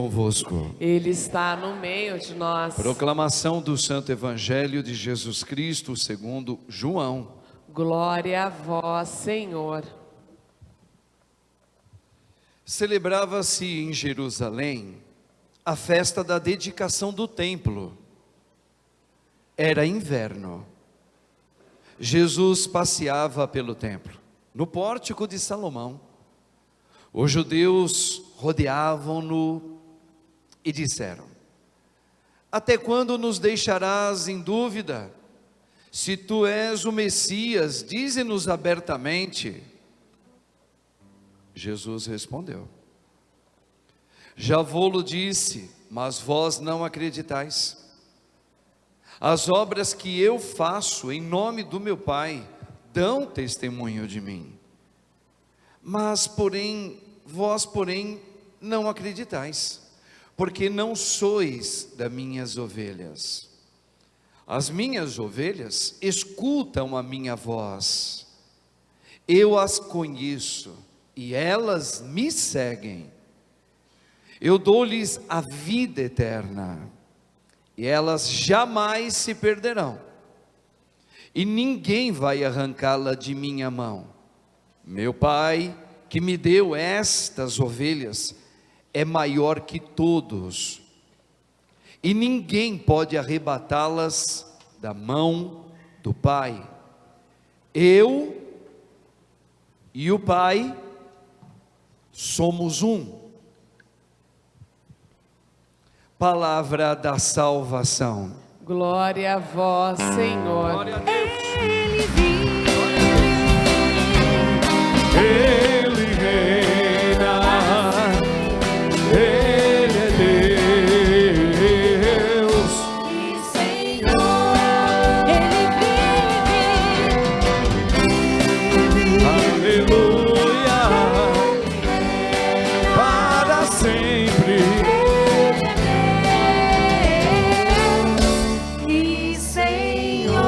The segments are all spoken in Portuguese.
Convosco. Ele está no meio de nós. Proclamação do Santo Evangelho de Jesus Cristo segundo João. Glória a vós, Senhor. Celebrava-se em Jerusalém a festa da dedicação do templo. Era inverno. Jesus passeava pelo templo, no pórtico de Salomão. Os judeus rodeavam-no e disseram: até quando nos deixarás em dúvida? Se tu és o Messias, dize-nos abertamente. Jesus respondeu: já vou-lo disse, mas vós não acreditais. As obras que eu faço em nome do meu Pai dão testemunho de mim. Mas vós não acreditais, porque não sois das minhas ovelhas. As minhas ovelhas escutam a minha voz. Eu as conheço e elas me seguem. Eu dou-lhes a vida eterna e elas jamais se perderão, e ninguém vai arrancá-la de minha mão. Meu Pai, que me deu estas ovelhas, é maior que todos, e ninguém pode arrebatá-las da mão do Pai. Eu e o Pai somos um. Palavra da salvação. Glória a vós, Senhor. Glória a Deus. Ele vive, Ele reina, Ele é Deus. e Senhor, Ele vive, Aleluia, para sempre. e Senhor.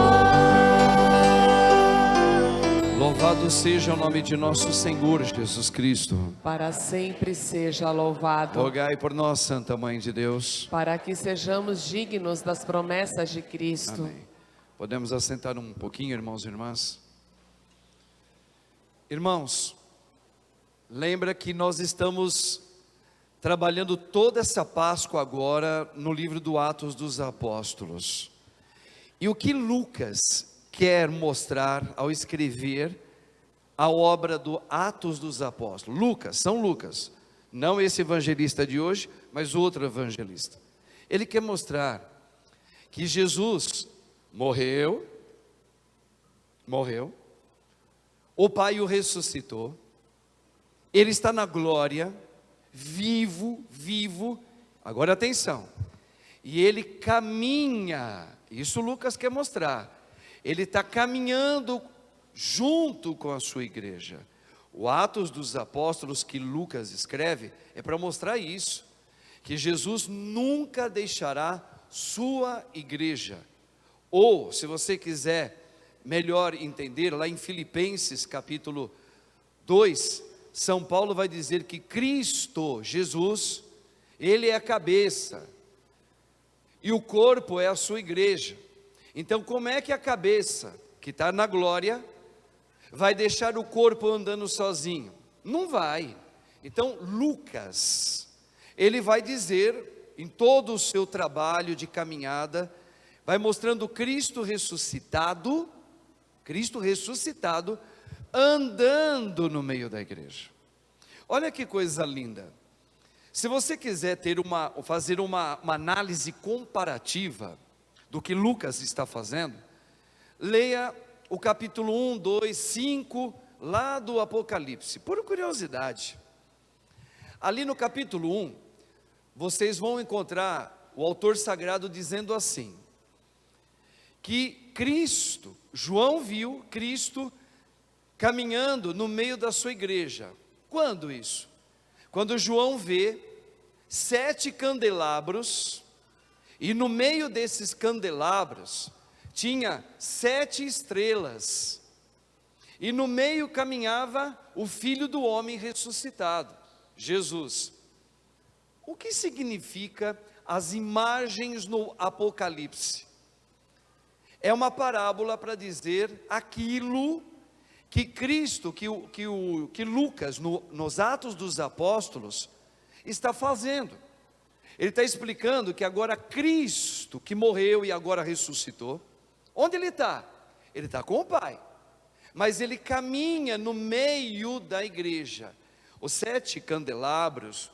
Louvado seja o nome de nosso Senhor Jesus Cristo. Para sempre seja louvado. Rogai por nós, Santa Mãe de Deus. Para que sejamos dignos das promessas de Cristo. Amém. Podemos assentar um pouquinho, irmãos e irmãs? Irmãos, lembra que nós estamos trabalhando toda essa Páscoa agora no livro do Atos dos Apóstolos. E o que Lucas quer mostrar ao escrever a obra do Atos dos Apóstolos? São Lucas, não esse evangelista de hoje, mas outro evangelista. Ele quer mostrar que Jesus morreu, o Pai o ressuscitou, Ele está na glória, vivo, agora atenção, e Ele caminha, isso Lucas quer mostrar, Ele está caminhando junto com a sua igreja. O Atos dos Apóstolos que Lucas escreve é para mostrar isso, que Jesus nunca deixará sua igreja. Ou, se você quiser melhor entender, lá em Filipenses capítulo 2, São Paulo vai dizer que Cristo, Jesus, Ele é a cabeça, e o corpo é a sua igreja. Então, como é que a cabeça, que está na glória, vai deixar o corpo andando sozinho? Não vai. Então, Lucas, ele vai dizer, em todo o seu trabalho de caminhada, vai mostrando Cristo ressuscitado, andando no meio da igreja. Olha que coisa linda. Se você quiser fazer uma análise comparativa do que Lucas está fazendo, leia o capítulo 1, 2, 5, lá do Apocalipse, por curiosidade. Ali no capítulo 1, vocês vão encontrar o autor sagrado dizendo assim, que Cristo, João viu Cristo caminhando no meio da sua igreja. Quando isso? Quando João vê 7 candelabros, e no meio desses candelabros, tinha 7 estrelas, e no meio caminhava o Filho do Homem ressuscitado, Jesus. o que significa as imagens no Apocalipse? É uma parábola para dizer aquilo que Cristo, que Lucas, nos Atos dos Apóstolos, está fazendo. Ele está explicando que agora Cristo, que morreu e agora ressuscitou, onde Ele está? Ele está com o Pai, mas Ele caminha no meio da igreja. Os 7 candelabros,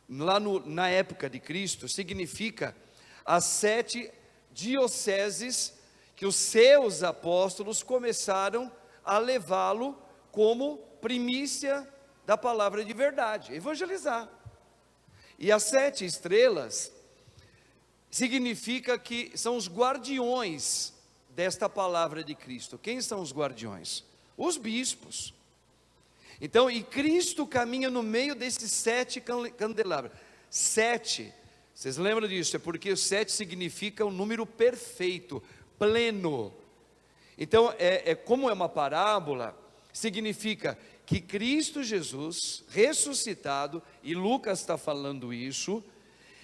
lá na época de Cristo, significa as 7 dioceses que os seus apóstolos começaram a levá-lo como primícia da palavra de verdade, evangelizar. E as 7 estrelas significa que são os guardiões desta palavra de Cristo. Quem são os guardiões? Os bispos. Então, e Cristo caminha no meio desses 7 candelabros. 7, vocês lembram disso? É porque o 7 significa um número perfeito, pleno. Então, como é uma parábola, significa que Cristo Jesus, ressuscitado, e Lucas está falando isso,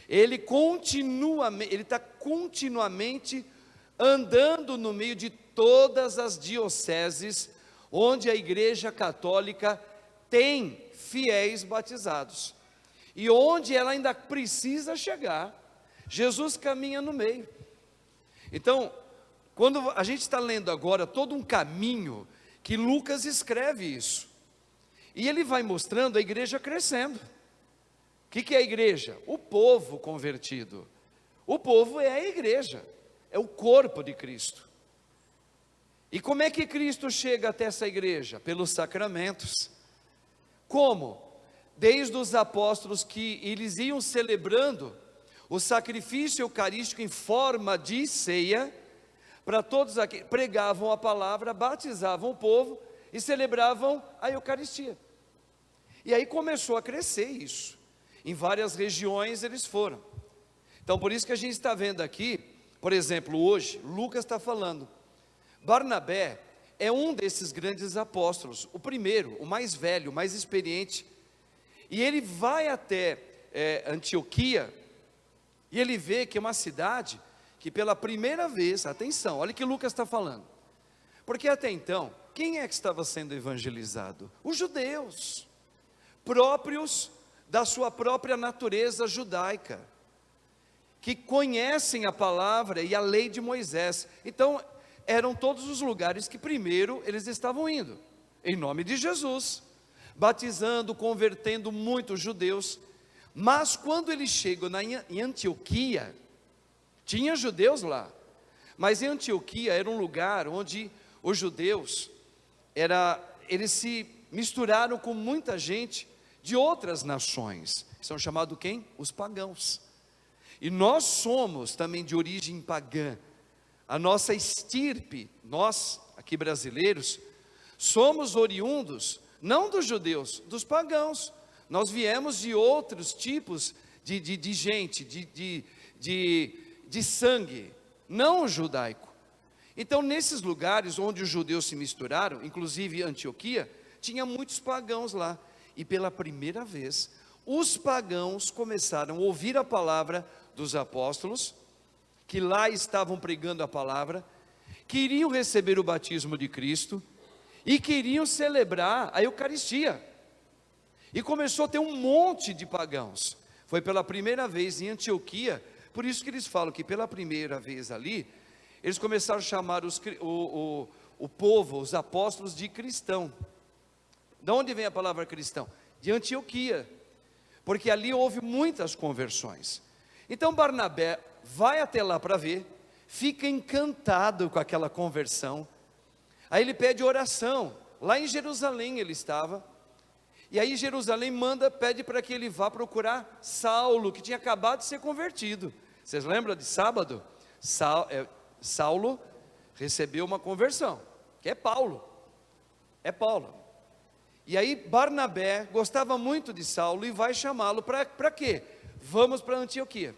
ele está continuamente andando no meio de todas as dioceses, onde a igreja católica tem fiéis batizados, e onde ela ainda precisa chegar, Jesus caminha no meio. Então, quando a gente está lendo agora todo um caminho, que Lucas escreve isso, e ele vai mostrando a igreja crescendo. O que é a igreja? O povo convertido. O povo é a igreja, é o corpo de Cristo. E como é que Cristo chega até essa igreja? Pelos sacramentos. Como? Desde os apóstolos, que eles iam celebrando o sacrifício eucarístico em forma de ceia, para todos aqui, pregavam a palavra, batizavam o povo e celebravam a Eucaristia. E aí começou a crescer isso. Em várias regiões eles foram. Então por isso que a gente está vendo aqui, por exemplo, hoje, Lucas está falando, Barnabé é um desses grandes apóstolos, o primeiro, o mais velho, o mais experiente, e ele vai até Antioquia, e ele vê que é uma cidade que pela primeira vez, atenção, olha o que Lucas está falando, porque até então, quem é que estava sendo evangelizado? Os judeus, próprios da sua própria natureza judaica, que conhecem a palavra e a lei de Moisés. Então, eram todos os lugares que primeiro eles estavam indo, em nome de Jesus, batizando, convertendo muitos judeus. Mas quando eles chegam em Antioquia, tinha judeus lá, mas em Antioquia era um lugar onde os judeus, eles se misturaram com muita gente de outras nações, são chamados quem? Os pagãos. E nós somos também de origem pagã, a nossa estirpe, nós aqui brasileiros, somos oriundos, não dos judeus, dos pagãos. Nós viemos de outros tipos de gente, de sangue, não judaico. Então nesses lugares onde os judeus se misturaram, inclusive Antioquia, tinha muitos pagãos lá, e pela primeira vez, os pagãos começaram a ouvir a palavra dos apóstolos, que lá estavam pregando a palavra, queriam receber o batismo de Cristo, e queriam celebrar a Eucaristia, e começou a ter um monte de pagãos. Foi pela primeira vez em Antioquia, por isso que eles falam que pela primeira vez ali, eles começaram a chamar o povo, os apóstolos, de cristão. De onde vem a palavra cristão? De Antioquia, porque ali houve muitas conversões. Então Barnabé vai até lá para ver, fica encantado com aquela conversão, aí ele pede oração, lá em Jerusalém ele estava, e aí Jerusalém pede para que ele vá procurar Saulo, que tinha acabado de ser convertido. Vocês lembram de sábado? Saulo recebeu uma conversão, que é Paulo. E aí Barnabé gostava muito de Saulo e vai chamá-lo para quê? Vamos para Antioquia,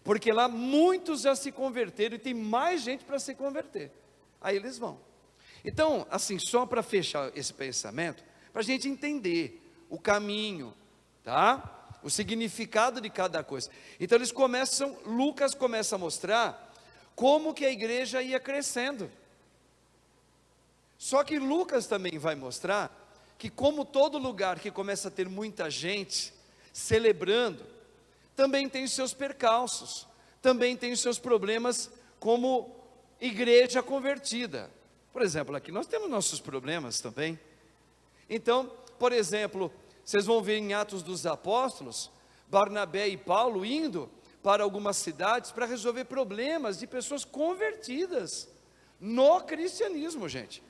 porque lá muitos já se converteram e tem mais gente para se converter. Aí eles vão. Então, assim, só para fechar esse pensamento, para a gente entender o caminho, tá? o significado de cada coisa. Então Lucas começa a mostrar como que a igreja ia crescendo. Só que Lucas também vai mostrar que, como todo lugar que começa a ter muita gente celebrando, também tem os seus percalços, também tem os seus problemas como igreja convertida. Por exemplo, aqui nós temos nossos problemas também. Então, por exemplo, vocês vão ver em Atos dos Apóstolos, Barnabé e Paulo indo para algumas cidades para resolver problemas de pessoas convertidas no cristianismo, gente.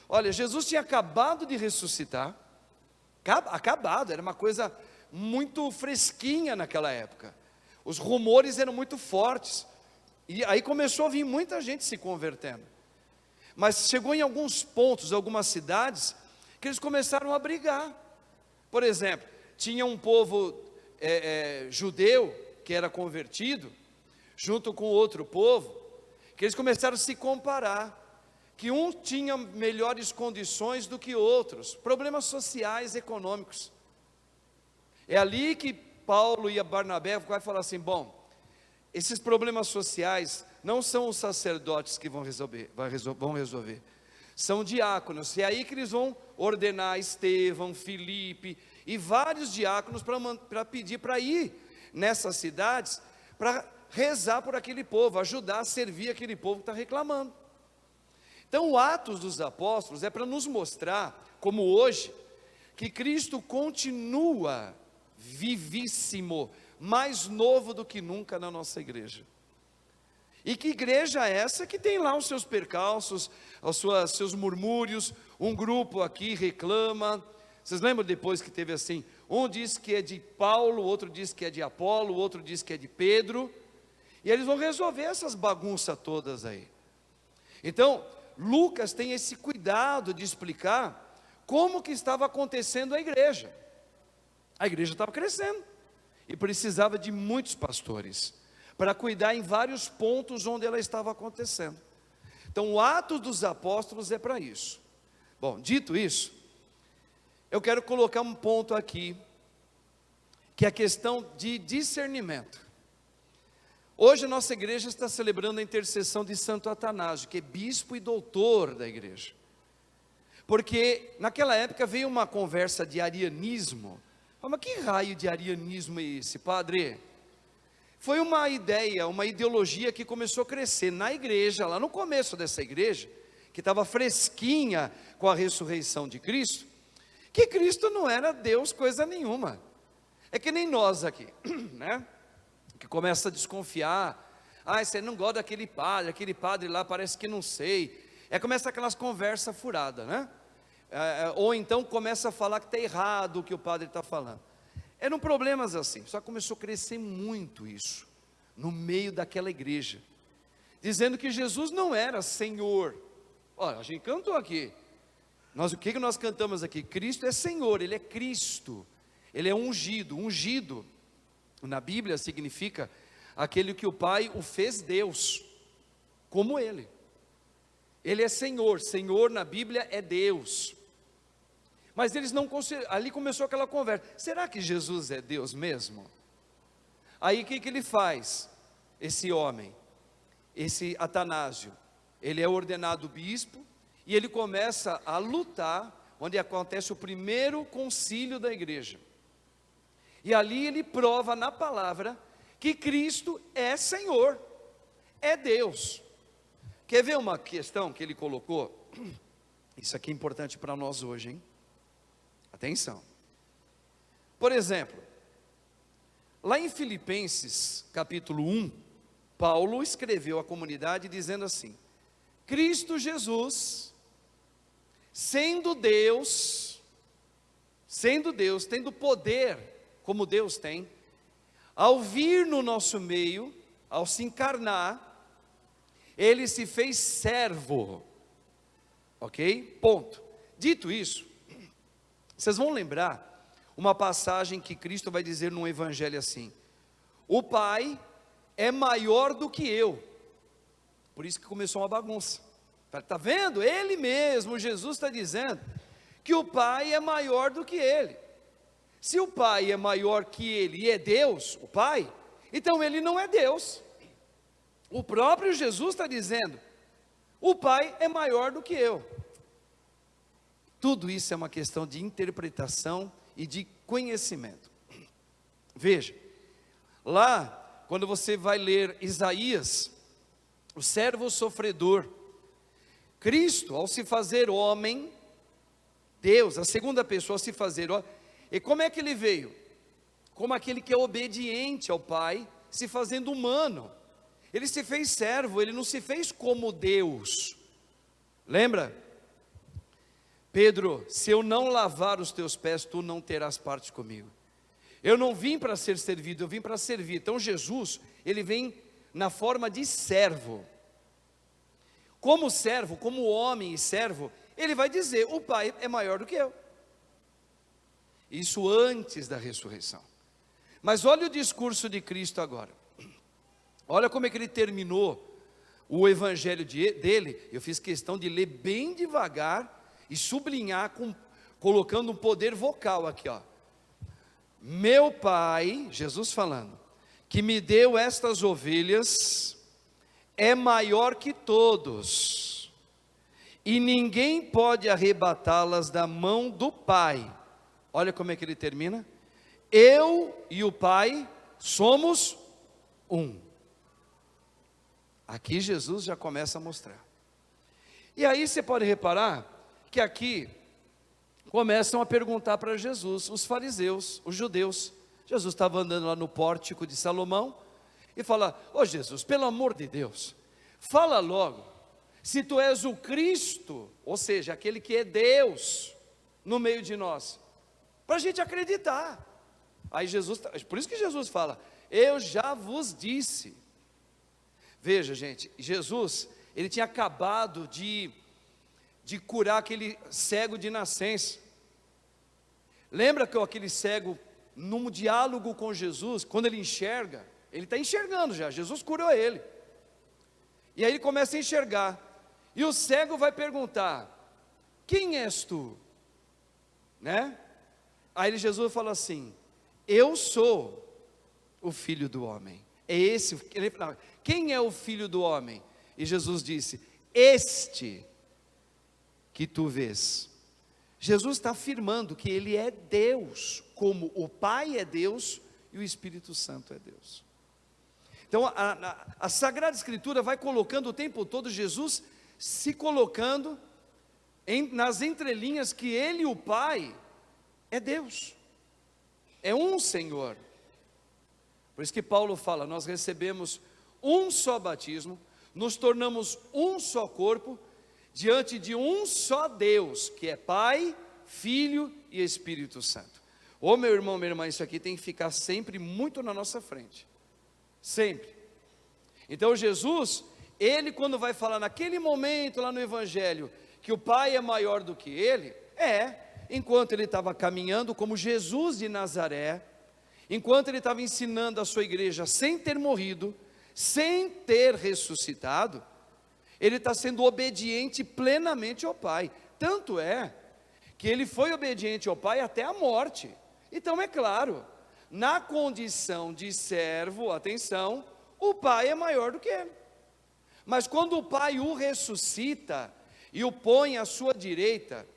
Olha, Jesus tinha acabado de ressuscitar, acabado, era uma coisa muito fresquinha naquela época. Os rumores eram muito fortes, e aí começou a vir muita gente se convertendo. Mas chegou em alguns pontos, algumas cidades, que eles começaram a brigar. Por exemplo, tinha um povo judeu, que era convertido, junto com outro povo, que eles começaram a se comparar, que um tinha melhores condições do que outros, problemas sociais, econômicos. É ali que Paulo e a Barnabé vai falar assim: bom, esses problemas sociais não são os sacerdotes que vão resolver, são diáconos. E é aí que eles vão ordenar Estevão, Filipe e vários diáconos para pedir para ir nessas cidades, para rezar por aquele povo, ajudar a servir aquele povo que está reclamando. Então, o Atos dos Apóstolos é para nos mostrar, como hoje, que Cristo continua vivíssimo, mais novo do que nunca na nossa igreja. E que igreja é essa que tem lá os seus percalços, seus murmúrios, um grupo aqui reclama. Vocês lembram depois que teve assim, um diz que é de Paulo, outro diz que é de Apolo, outro diz que é de Pedro, e eles vão resolver essas bagunças todas aí. Então, Lucas tem esse cuidado de explicar como que estava acontecendo a igreja. A igreja estava crescendo e precisava de muitos pastores para cuidar em vários pontos onde ela estava acontecendo. Então, o Atos dos Apóstolos é para isso. Bom, dito isso, eu quero colocar um ponto aqui, que é a questão de discernimento. Hoje a nossa igreja está celebrando a intercessão de Santo Atanásio, que é bispo e doutor da igreja. Porque naquela época veio uma conversa de arianismo. Mas que raio de arianismo é esse, padre? Foi uma ideia, uma ideologia que começou a crescer na igreja, lá no começo dessa igreja, que estava fresquinha com a ressurreição de Cristo, que Cristo não era Deus coisa nenhuma. É que nem nós aqui, né? Que começa a desconfiar. Você não gosta daquele padre lá parece que não sei. Começa aquelas conversas furadas, né? Ou então começa a falar que está errado o que o padre está falando. Eram problemas assim, só começou a crescer muito isso, no meio daquela igreja, dizendo que Jesus não era Senhor. Olha, a gente cantou aqui, o que nós cantamos aqui? Cristo é Senhor, Ele é Cristo, Ele é ungido. Ungido, na Bíblia significa aquele que o Pai o fez Deus, como Ele. Ele é Senhor, Senhor na Bíblia é Deus. Mas eles não conseguiram, ali começou aquela conversa, será que Jesus é Deus mesmo? Aí o que ele faz? Esse homem, esse Atanásio, ele é ordenado bispo, e ele começa a lutar, onde acontece o primeiro concílio da igreja, e ali ele prova na palavra, que Cristo é Senhor, é Deus. Quer ver uma questão que ele colocou? Isso aqui é importante para nós hoje, hein? Atenção. Por exemplo, lá em Filipenses capítulo 1, Paulo escreveu à comunidade dizendo assim: Cristo Jesus, sendo Deus, tendo poder como Deus tem, ao vir no nosso meio, ao se encarnar, Ele se fez servo, ok? Ponto. Dito isso, vocês vão lembrar uma passagem que Cristo vai dizer no Evangelho assim: o Pai é maior do que eu. Por isso que começou uma bagunça. Está vendo? Ele mesmo, Jesus está dizendo que o Pai é maior do que Ele. Se o Pai é maior que ele e é Deus, o Pai, então ele não é Deus. O próprio Jesus está dizendo, o Pai é maior do que eu. Tudo isso é uma questão de interpretação e de conhecimento. Veja, lá, quando você vai ler Isaías, o servo sofredor, Cristo, ao se fazer homem, Deus, a segunda pessoa a se fazer homem, e como é que ele veio? Como aquele que é obediente ao Pai, se fazendo humano. Ele se fez servo, ele não se fez como Deus. Lembra? Pedro, se eu não lavar os teus pés, tu não terás parte comigo. Eu não vim para ser servido, eu vim para servir. Então Jesus, ele vem na forma de servo. Como servo, como homem e servo, ele vai dizer, o Pai é maior do que eu. Isso antes da ressurreição. Mas olha o discurso de Cristo agora. Olha como é que ele terminou o evangelho dele. Eu fiz questão de ler bem devagar e sublinhar, colocando um poder vocal aqui, ó. Meu Pai, Jesus falando, que me deu estas ovelhas, é maior que todos, e ninguém pode arrebatá-las da mão do Pai. Olha como é que ele termina. Eu e o Pai somos um. Aqui Jesus já começa a mostrar. E aí você pode reparar que aqui começam a perguntar para Jesus, os fariseus, os judeus. Jesus estava andando lá no pórtico de Salomão e fala, ô Jesus, pelo amor de Deus, fala logo, se tu és o Cristo, ou seja, aquele que é Deus no meio de nós, para a gente acreditar. Aí Jesus, por isso que Jesus fala, eu já vos disse. Veja gente, Jesus, ele tinha acabado de curar aquele cego de nascença. Lembra que aquele cego, num diálogo com Jesus, quando ele enxerga, ele está enxergando já, Jesus curou ele. E aí ele começa a enxergar, e o cego vai perguntar, quem és tu? Né? Aí Jesus fala assim, eu sou o Filho do Homem. É esse, ele fala, quem é o Filho do Homem? E Jesus disse, este que tu vês. Jesus está afirmando que ele é Deus, como o Pai é Deus e o Espírito Santo é Deus. Então a Sagrada Escritura vai colocando o tempo todo Jesus se colocando nas entrelinhas que ele e o Pai é Deus, é um Senhor. Por isso que Paulo fala, nós recebemos um só batismo, nos tornamos um só corpo, diante de um só Deus, que é Pai, Filho e Espírito Santo. Ô meu irmão, minha irmã, isso aqui tem que ficar sempre muito na nossa frente, sempre. Então Jesus, ele quando vai falar naquele momento lá no Evangelho, que o Pai é maior do que ele, enquanto ele estava caminhando como Jesus de Nazaré, enquanto ele estava ensinando a sua igreja sem ter morrido, sem ter ressuscitado, ele está sendo obediente plenamente ao Pai. Tanto é que ele foi obediente ao Pai até a morte. Então é claro, na condição de servo, atenção, o Pai é maior do que ele. Mas quando o Pai o ressuscita e o põe à sua direita,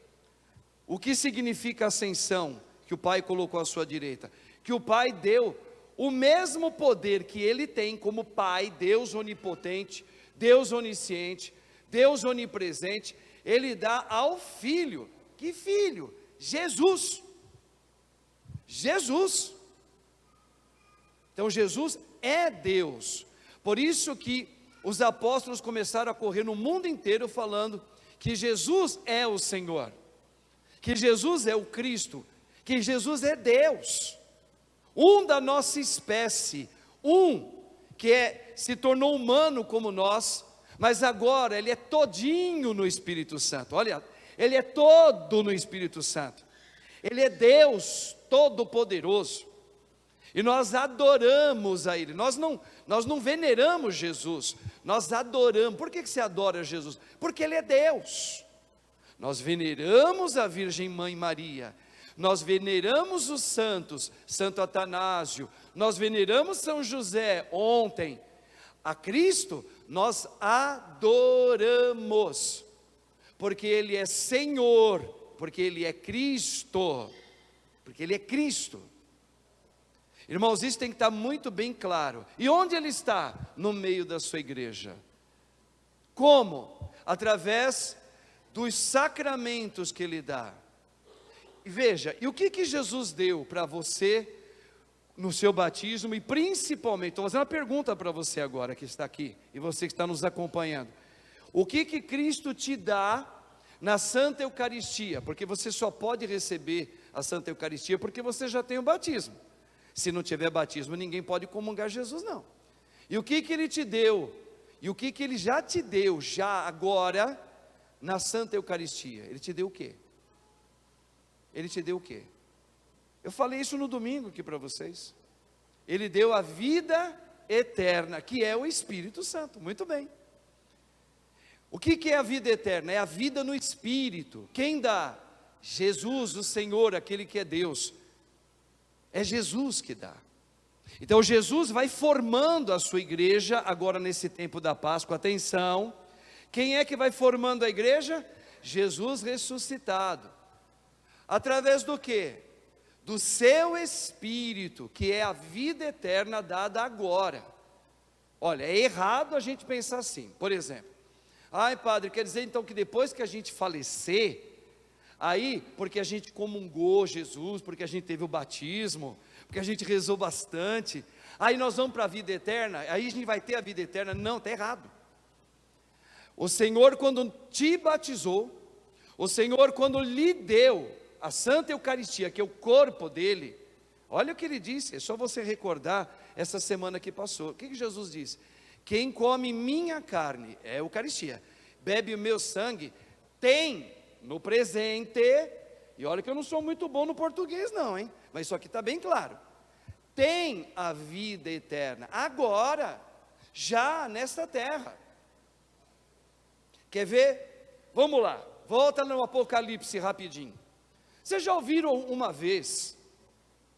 o que significa ascensão que o Pai colocou à sua direita? Que o Pai deu o mesmo poder que ele tem como Pai, Deus onipotente, Deus onisciente, Deus onipresente, ele dá ao Filho. Que Filho? Jesus. Jesus. Então Jesus é Deus. Por isso que os apóstolos começaram a correr no mundo inteiro falando que Jesus é o Senhor, que Jesus é o Cristo, que Jesus é Deus, um da nossa espécie, um que se tornou humano como nós, mas agora ele é todinho no Espírito Santo. Olha, ele é todo no Espírito Santo, ele é Deus todo-poderoso, e nós adoramos a ele. Nós não veneramos Jesus, nós adoramos. Por que você adora Jesus? Porque ele é Deus. Nós veneramos a Virgem Mãe Maria, Nós veneramos os santos, Santo Atanásio, nós veneramos São José ontem. A Cristo nós adoramos, porque Ele é Senhor, porque Ele é Cristo, porque Ele é Cristo. Irmãos, isso tem que estar muito bem claro. E onde Ele está? No meio da sua igreja. Como? Através dos sacramentos que Ele dá. E veja, e o que Jesus deu para você no seu batismo, e principalmente, estou fazendo uma pergunta para você agora que está aqui, e você que está nos acompanhando. O que Cristo te dá na Santa Eucaristia? Porque você só pode receber a Santa Eucaristia porque você já tem o batismo. Se não tiver batismo, ninguém pode comungar Jesus, não. E o que Ele te deu? E o que Ele já te deu, já agora, na Santa Eucaristia? Ele te deu o quê? Ele te deu o quê? Eu falei isso no domingo aqui para vocês. Ele deu a vida eterna, que é o Espírito Santo. Muito bem. O que é a vida eterna? É a vida no Espírito. Quem dá? Jesus, o Senhor, aquele que é Deus. É Jesus que dá. Então Jesus vai formando a sua igreja, agora nesse tempo da Páscoa. Atenção, quem é que vai formando a igreja? Jesus ressuscitado. Através do quê? Do seu Espírito, que é a vida eterna dada agora. Olha, é errado a gente pensar assim. Por exemplo, ai padre, quer dizer então que depois que a gente falecer, aí, porque a gente comungou Jesus, porque a gente teve o batismo, porque a gente rezou bastante, aí nós vamos para a vida eterna, aí a gente vai ter a vida eterna. Não, está errado. O Senhor, quando te batizou, o Senhor, quando lhe deu a Santa Eucaristia, que é o corpo dele, olha o que ele disse, é só você recordar essa semana que passou. O que Jesus disse? Quem come minha carne, é a Eucaristia, bebe o meu sangue, tem no presente, e olha que eu não sou muito bom no português não, hein? Mas isso aqui está bem claro, tem a vida eterna, agora, já nesta terra. Quer ver? Vamos lá, volta no Apocalipse rapidinho. Vocês já ouviram uma vez,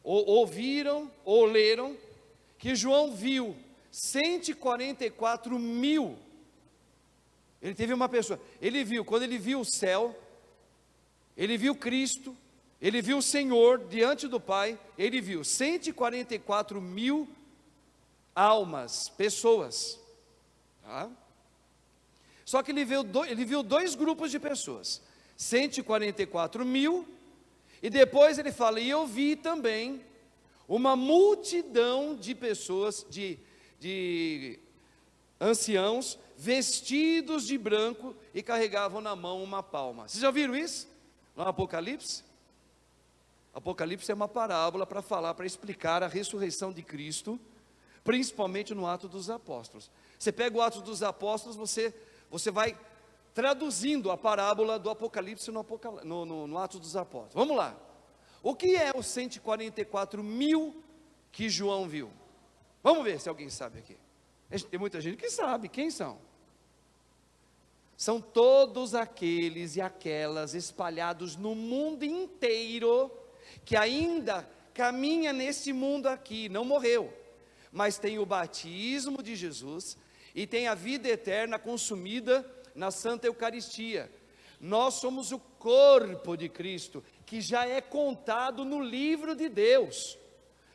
ou ouviram, ou leram, que João viu 144 mil, ele teve uma pessoa, ele viu, quando ele viu o céu, ele viu Cristo, ele viu o Senhor diante do Pai, ele viu 144 mil almas, pessoas, tá? Só que ele viu dois grupos de pessoas, 144 mil, e depois ele fala, e eu vi também uma multidão de pessoas, de anciãos, vestidos de branco, e carregavam na mão uma palma. Vocês já viram isso? No Apocalipse? Apocalipse é uma parábola para falar, para explicar a ressurreição de Cristo, principalmente no Atos dos Apóstolos. Você pega o Atos dos Apóstolos, você vai traduzindo a parábola do Apocalipse no Atos dos Apóstolos. Vamos lá. O que é os 144 mil que João viu? Vamos ver se alguém sabe aqui. Tem muita gente que sabe. Quem são? São todos aqueles e aquelas espalhados no mundo inteiro, que ainda caminha nesse mundo aqui, não morreu, mas tem o batismo de Jesus, e tem a vida eterna consumida na Santa Eucaristia. Nós somos o corpo de Cristo, que já é contado no livro de Deus.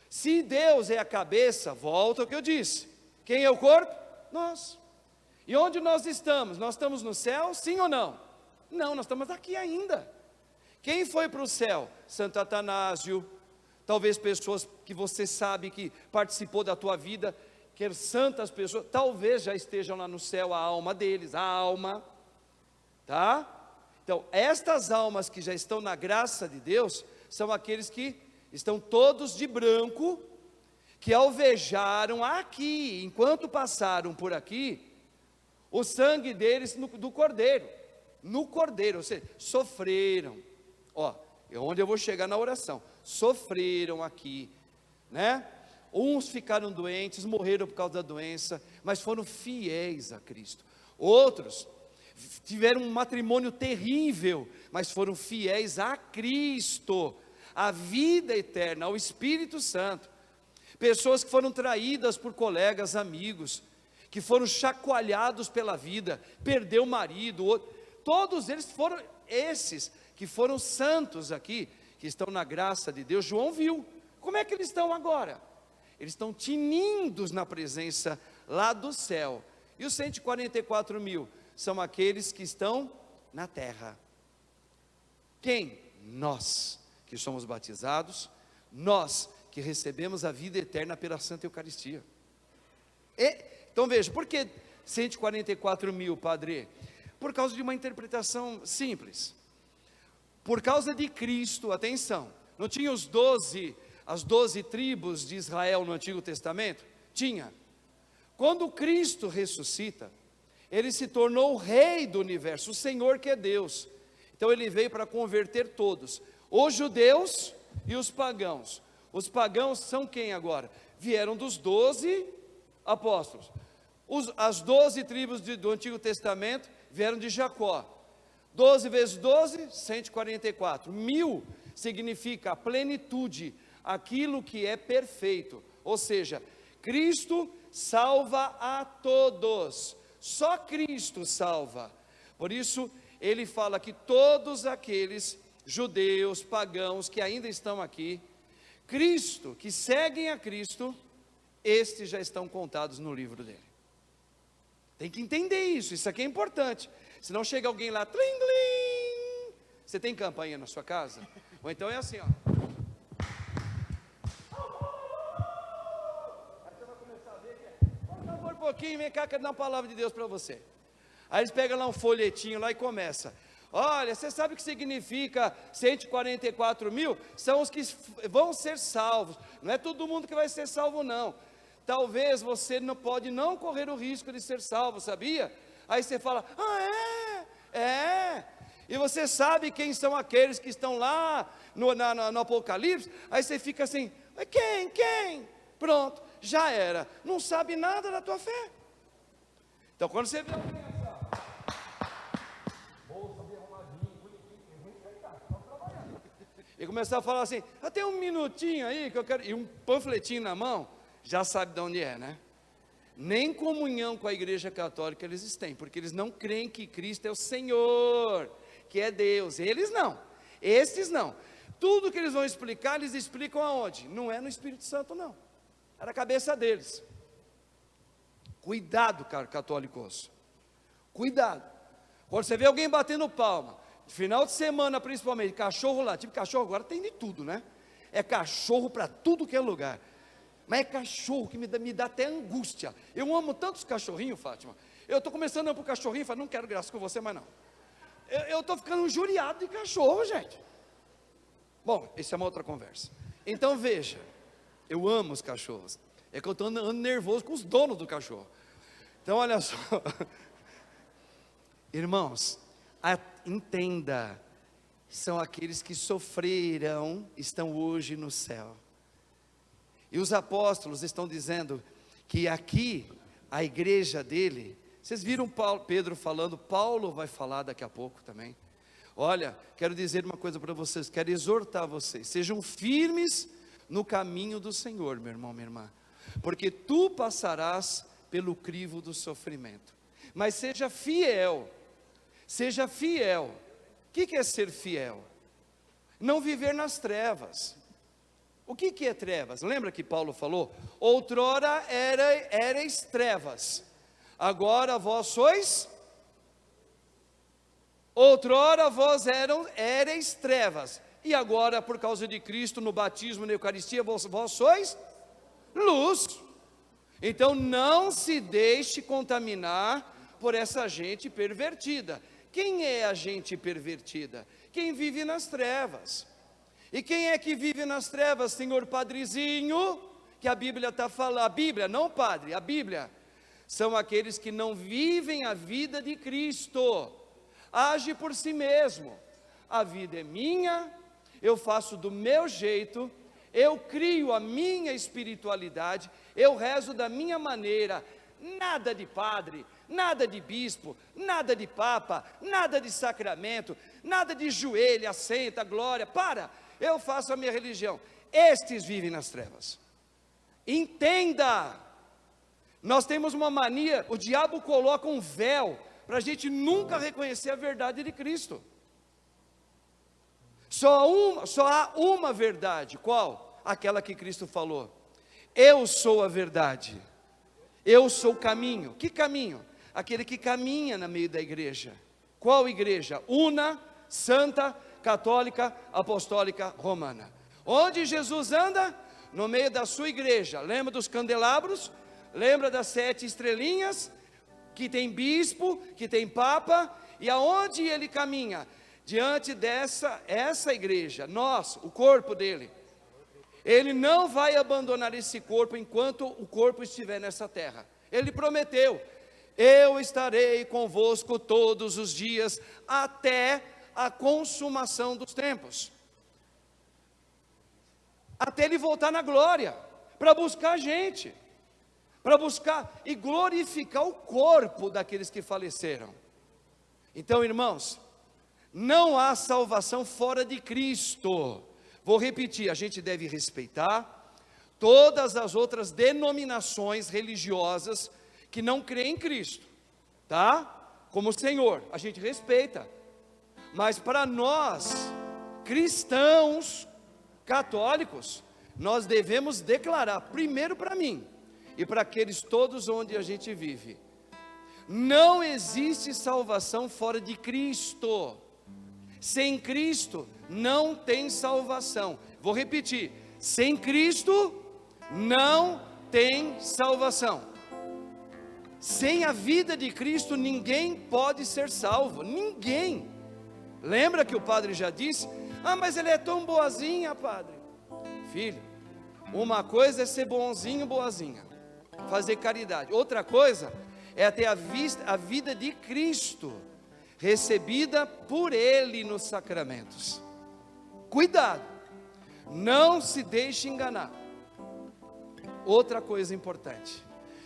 Se Deus é a cabeça, volta ao que eu disse, quem é o corpo? Nós. E onde nós estamos? Nós estamos no céu, sim ou não? Não, nós estamos aqui ainda. Quem foi para o céu? Santo Atanásio, talvez pessoas que você sabe que participou da tua vida, que santas pessoas, talvez já estejam lá no céu, a alma deles, a alma, tá? Então, estas almas que já estão na graça de Deus, são aqueles que estão todos de branco, que alvejaram aqui, enquanto passaram por aqui, o sangue deles do Cordeiro, no Cordeiro, ou seja, sofreram, ó, é onde eu vou chegar na oração, sofreram aqui, né? Uns ficaram doentes, morreram por causa da doença, mas foram fiéis a Cristo. Outros tiveram um matrimônio terrível, mas foram fiéis a Cristo. à vida eterna, ao Espírito Santo. Pessoas que foram traídas por colegas, amigos, que foram chacoalhados pela vida, perdeu o marido, outro. Todos eles foram esses que foram santos aqui, que estão na graça de Deus. João viu. Como é que eles estão agora? Eles estão tinindo na presença lá do céu. E os 144 mil são aqueles que estão na terra. Quem? Nós, que somos batizados, nós que recebemos a vida eterna pela Santa Eucaristia. Então veja, por que 144 mil, padre? Por causa de uma interpretação simples. Por causa de Cristo, atenção, não tinha as 12 tribos de Israel no Antigo Testamento? Tinha. Quando Cristo ressuscita, Ele se tornou o Rei do universo, o Senhor que é Deus. Então Ele veio para converter todos, os judeus e os pagãos. Os pagãos são quem agora? Vieram dos 12 apóstolos. As 12 tribos do Antigo Testamento vieram de Jacó. 12 vezes 12, 144. 1000 significa a plenitude, aquilo que é perfeito. Ou seja, Cristo salva a todos. Só Cristo salva. Por isso, ele fala que todos aqueles judeus, pagãos que ainda estão aqui, Cristo, que seguem a Cristo, estes já estão contados no livro dele. Tem que entender isso aqui é importante. Se não chega alguém lá, tlim, tlim. Você tem campainha na sua casa? Ou então é assim, ó. Aí você vai começar a ver que por favor, um pouquinho, vem cá, quero dar uma palavra de Deus para você. Aí eles pegam lá um folhetinho lá e começa. Olha, você sabe o que significa 144 mil? São os que vão ser salvos. Não é todo mundo que vai ser salvo, não. Talvez você não pode não correr o risco de ser salvo, sabia? Aí você fala, e você sabe quem são aqueles que estão lá no Apocalipse? Aí você fica assim, quem? Pronto, já era. Não sabe nada da tua fé. Então quando você vê alguém assim, bolsa bem arrumadinho, e começar a falar assim, tem um minutinho aí que eu quero, e um panfletinho na mão, já sabe de onde é, né? Nem comunhão com a igreja católica eles têm, porque eles não creem que Cristo é o Senhor, que é Deus. Eles não, esses não. Tudo que eles vão explicar, eles explicam aonde? Não é no Espírito Santo, não. É na cabeça deles. Cuidado, cara, católicos. Cuidado. Quando você vê alguém batendo palma, final de semana principalmente, cachorro lá, tipo cachorro agora tem de tudo, né? É cachorro para tudo que é lugar. Mas é cachorro que me dá até angústia. Eu amo tantos cachorrinhos, Fátima. Eu estou começando a ir para o cachorrinho e falo, não quero graça com você mais não. Eu estou ficando injuriado de cachorro, gente. Bom, isso é uma outra conversa. Então veja, eu amo os cachorros. É que eu estou andando nervoso com os donos do cachorro. Então olha só. Irmãos, entenda, são aqueles que sofreram, estão hoje no céu. E os apóstolos estão dizendo que aqui, a igreja dele, vocês viram Pedro falando, Paulo vai falar daqui a pouco também. Olha, quero dizer uma coisa para vocês, quero exortar vocês, sejam firmes no caminho do Senhor, meu irmão, minha irmã, porque tu passarás pelo crivo do sofrimento, mas seja fiel. O que é ser fiel? Não viver nas trevas. O que é trevas? Lembra que Paulo falou? Outrora erais trevas, agora vós sois. Outrora vós erais trevas, e agora por causa de Cristo, no batismo, na Eucaristia, vós sois luz. Então não se deixe contaminar por essa gente pervertida. Quem é a gente pervertida? Quem vive nas trevas. E quem é que vive nas trevas, senhor padrezinho? Que a Bíblia está falando, a Bíblia, não o padre, a Bíblia. São aqueles que não vivem a vida de Cristo. Age por si mesmo. A vida é minha, eu faço do meu jeito, eu crio a minha espiritualidade, eu rezo da minha maneira. Nada de padre, nada de bispo, nada de papa, nada de sacramento, nada de joelho, assenta, glória, para. eu faço a minha religião. Estes vivem nas trevas. Entenda, nós temos uma mania, o diabo coloca um véu, para a gente nunca reconhecer a verdade de Cristo. Só há uma verdade, qual? Aquela que Cristo falou, eu sou a verdade, eu sou o caminho. Que caminho? Aquele que caminha no meio da igreja. Qual igreja? Una, santa, católica, apostólica, romana. Onde Jesus anda? No meio da sua igreja. Lembra dos candelabros? Lembra das 7 estrelinhas? Que tem bispo, que tem papa. E aonde ele caminha? Diante essa igreja, nós, o corpo dele. Ele não vai abandonar esse corpo enquanto o corpo estiver nessa terra. Ele prometeu, eu estarei convosco todos os dias, até a consumação dos tempos. Até ele voltar na glória, para buscar a gente, para buscar e glorificar o corpo daqueles que faleceram. Então, irmãos, não há salvação fora de Cristo. Vou repetir, a gente deve respeitar todas as outras denominações religiosas que não creem em Cristo, tá? Como Senhor, a gente respeita. Mas para nós, cristãos, católicos, nós devemos declarar, primeiro para mim, e para aqueles todos onde a gente vive, não existe salvação fora de Cristo. Sem Cristo não tem salvação. Vou repetir, sem Cristo não tem salvação. Sem a vida de Cristo ninguém pode ser salvo, ninguém. Lembra que o padre já disse, mas ele é tão boazinha, padre. Filho, uma coisa é ser bonzinho, boazinha, fazer caridade. Outra coisa é ter a vida de Cristo, recebida por Ele nos sacramentos. Cuidado, não se deixe enganar. Outra coisa importante,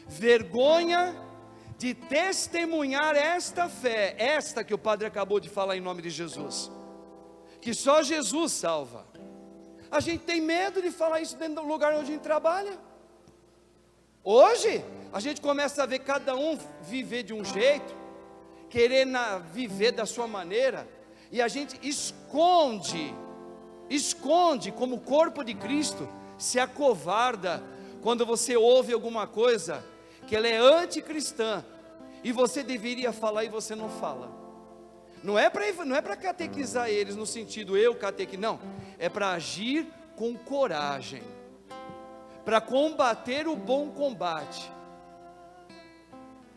vergonha de testemunhar esta fé, esta que o padre acabou de falar em nome de Jesus, que só Jesus salva. A gente tem medo de falar isso dentro do lugar onde a gente trabalha. Hoje, a gente começa a ver cada um viver de um jeito, querer viver da sua maneira, e a gente esconde como corpo de Cristo, se acovarda, quando você ouve alguma coisa, que ela é anticristã, e você deveria falar e você não fala. Não é para catequizar eles, no sentido não, é para agir com coragem, para combater o bom combate.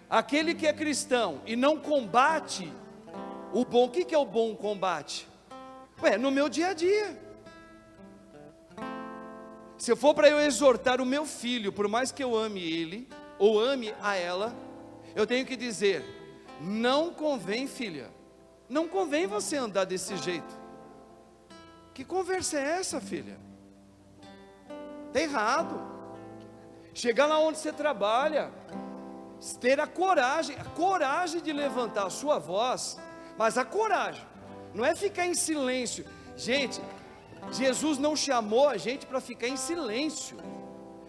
Aquele que é cristão e não combate o bom, o que é o bom combate? No meu dia a dia, se for para eu exortar o meu filho, por mais que eu ame ele, ou ame a ela, eu tenho que dizer, não convém, filha, não convém você andar desse jeito. Que conversa é essa, filha? Está errado. Chegar lá onde você trabalha, ter a coragem de levantar a sua voz, mas a coragem, não é ficar em silêncio. Gente, Jesus não chamou a gente para ficar em silêncio.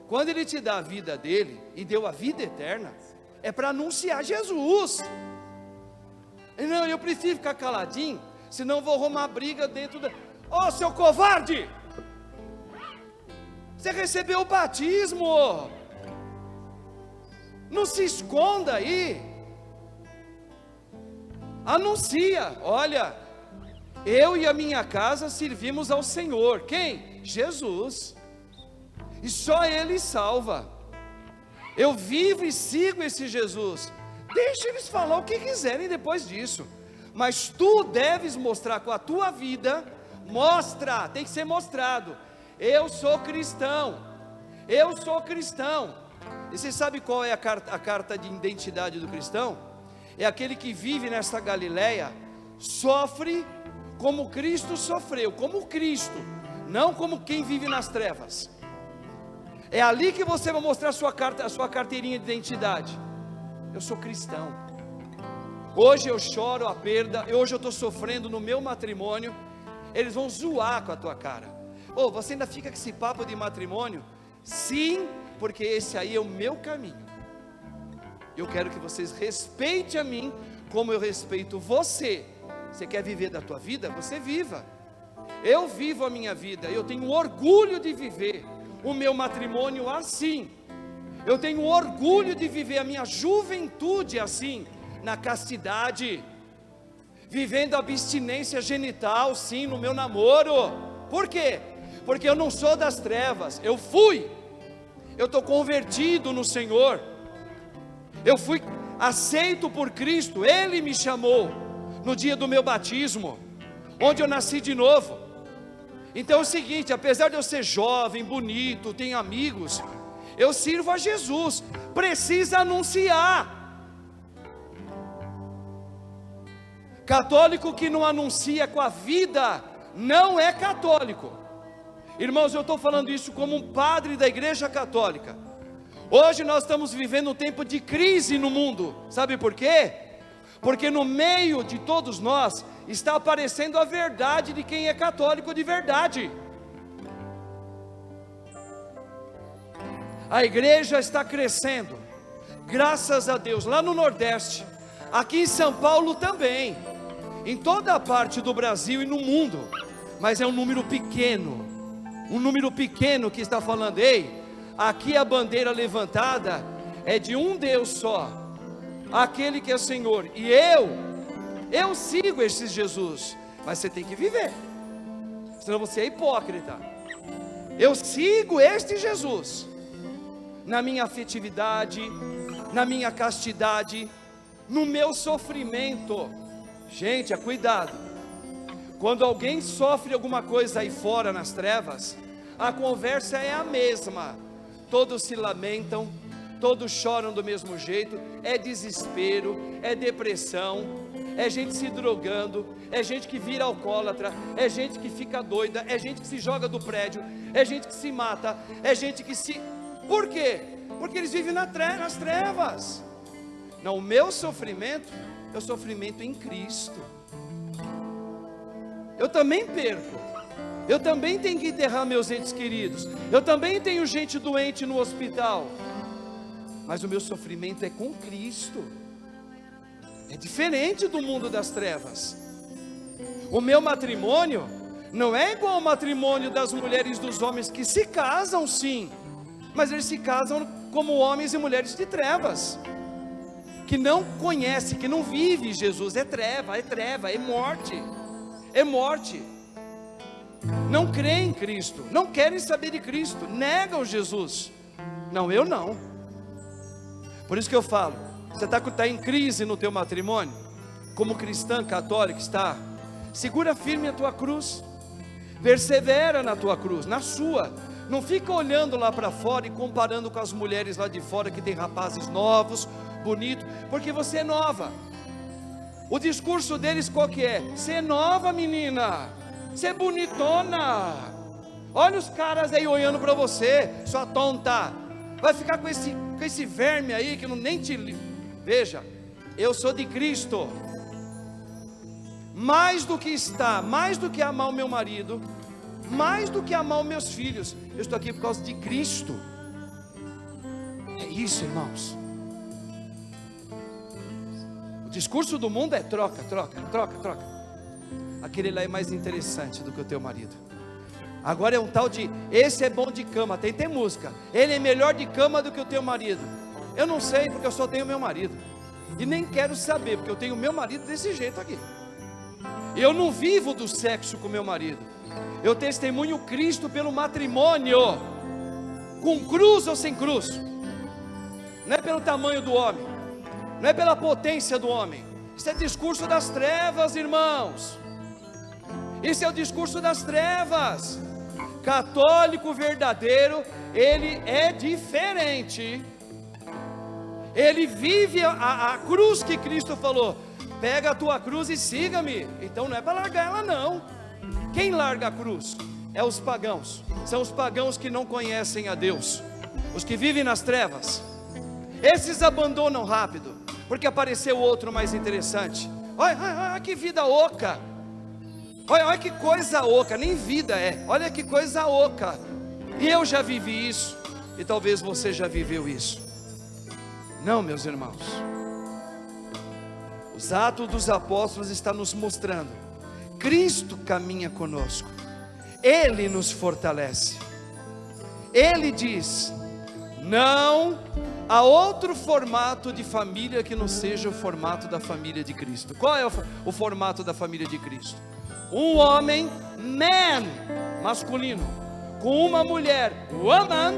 Quando Ele te dá a vida dele, e deu a vida eterna, é para anunciar Jesus. Não, eu prefiro ficar caladinho, senão vou arrumar briga dentro da... seu covarde! Você recebeu o batismo, não se esconda aí, anuncia, olha, eu e a minha casa servimos ao Senhor. Quem? Jesus, e só Ele salva. Eu vivo e sigo esse Jesus. Deixa eles falar o que quiserem depois disso, mas tu deves mostrar com a tua vida. Mostra, tem que ser mostrado. Eu sou cristão, eu sou cristão. E você sabe qual é a carta de identidade do cristão? É aquele que vive nessa Galileia, sofre como Cristo sofreu, como Cristo, não como quem vive nas trevas. É ali que você vai mostrar a sua carteirinha de identidade. Eu sou cristão. Hoje eu choro a perda, hoje eu estou sofrendo no meu matrimônio. Eles vão zoar com a tua cara. Oh, você ainda fica com esse papo de matrimônio? Sim, porque esse aí é o meu caminho. Eu quero que vocês respeitem a mim como eu respeito você. Você quer viver da tua vida? Você viva. Eu vivo a minha vida, eu tenho orgulho de viver o meu matrimônio assim. Eu tenho orgulho de viver a minha juventude assim, na castidade, vivendo a abstinência genital, sim, no meu namoro. Por quê? Porque eu não sou das trevas, eu estou convertido no Senhor, eu fui aceito por Cristo, Ele me chamou no dia do meu batismo, onde eu nasci de novo. Então é o seguinte, apesar de eu ser jovem, bonito, tenho amigos, eu sirvo a Jesus, precisa anunciar. Católico que não anuncia com a vida, não é católico. Irmãos, eu estou falando isso como um padre da igreja católica. Hoje nós estamos vivendo um tempo de crise no mundo, sabe por quê? Porque no meio de todos nós, está aparecendo a verdade de quem é católico de verdade. A igreja está crescendo, graças a Deus, lá no Nordeste, aqui em São Paulo também, em toda a parte do Brasil e no mundo, mas é um número pequeno que está falando, ei, aqui a bandeira levantada é de um Deus só, aquele que é Senhor, e eu sigo esse Jesus, mas você tem que viver, senão você é hipócrita. Eu sigo este Jesus, na minha afetividade, na minha castidade, no meu sofrimento. Gente, cuidado, quando alguém sofre alguma coisa aí fora nas trevas, a conversa é a mesma, todos se lamentam, todos choram do mesmo jeito, é desespero, é depressão, é gente se drogando, é gente que vira alcoólatra, é gente que fica doida, é gente que se joga do prédio, é gente que se mata, é gente que se... Por quê? Porque eles vivem nas trevas. Não, o meu sofrimento é o sofrimento em Cristo. Eu também perco, eu também tenho que enterrar meus entes queridos, eu também tenho gente doente no hospital, mas o meu sofrimento é com Cristo. É diferente do mundo das trevas. O meu matrimônio não é igual ao matrimônio das mulheres e dos homens que se casam, sim, mas eles se casam como homens e mulheres de trevas, que não conhece, que não vive Jesus. É treva, é morte, é morte. Não creem em Cristo, não querem saber de Cristo, negam Jesus. Não, eu não. Por isso que eu falo, você está em crise no teu matrimônio, como cristã católica está, segura firme a tua cruz, persevera na tua cruz, na sua. Não fica olhando lá para fora e comparando com as mulheres lá de fora que tem rapazes novos, bonitos, porque você é nova. O discurso deles qual que é? Você é nova, menina, você é bonitona, olha os caras aí olhando para você, sua tonta, vai ficar com esse verme aí que não nem te... Veja, eu sou de Cristo, mais do que amar o meu marido, mais do que amar os meus filhos, eu estou aqui por causa de Cristo. É isso, irmãos. O discurso do mundo é troca. Aquele lá é mais interessante do que o teu marido. Agora é um tal de, esse é bom de cama, tem música, ele é melhor de cama do que o teu marido. Eu não sei, porque eu só tenho meu marido, e nem quero saber, porque eu tenho meu marido desse jeito aqui. Eu não vivo do sexo com meu marido, eu testemunho Cristo pelo matrimônio, com cruz ou sem cruz. Não é pelo tamanho do homem, não é pela potência do homem. Isso é discurso das trevas, irmãos. Isso é o discurso das trevas. Católico verdadeiro, ele é diferente. Ele vive a cruz que Cristo falou: pega a tua cruz e siga-me. Então não é para largar ela, não. Quem larga a cruz? É os pagãos. São os pagãos que não conhecem a Deus, os que vivem nas trevas. Esses abandonam rápido, porque apareceu outro mais interessante. Olha que vida oca. Olha que coisa oca, nem vida é. Olha que coisa oca. E eu já vivi isso, e talvez você já viveu isso. Não, meus irmãos. Os Atos dos Apóstolos estão nos mostrando. Cristo caminha conosco. Ele nos fortalece. Ele diz: não há outro formato de família que não seja o formato da família de Cristo. Qual é o formato da família de Cristo? Um homem, man, masculino, com uma mulher, woman,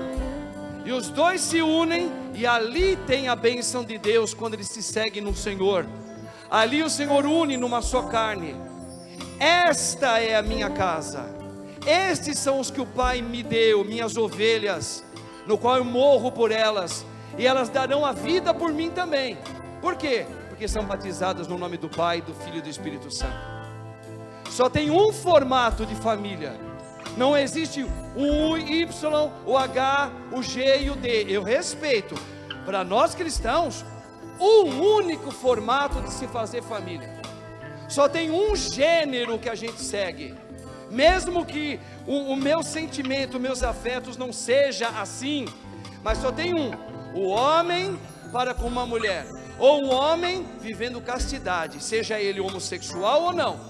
e os dois se unem, e ali tem a bênção de Deus quando eles se seguem no Senhor. Ali o Senhor une numa só carne. Esta é a minha casa. Estes são os que o Pai me deu, minhas ovelhas, no qual eu morro por elas, e elas darão a vida por mim também. Por quê? Porque são batizadas no nome do Pai, do Filho e do Espírito Santo. Só tem um formato de família. Não existe o Y, o H, o G e o D. Eu respeito. Para nós cristãos, um único formato de se fazer família. Só tem um gênero que a gente segue. Mesmo que o meu sentimento, meus afetos não seja assim, mas só tem um: o homem para com uma mulher, ou um homem vivendo castidade, seja ele homossexual ou não.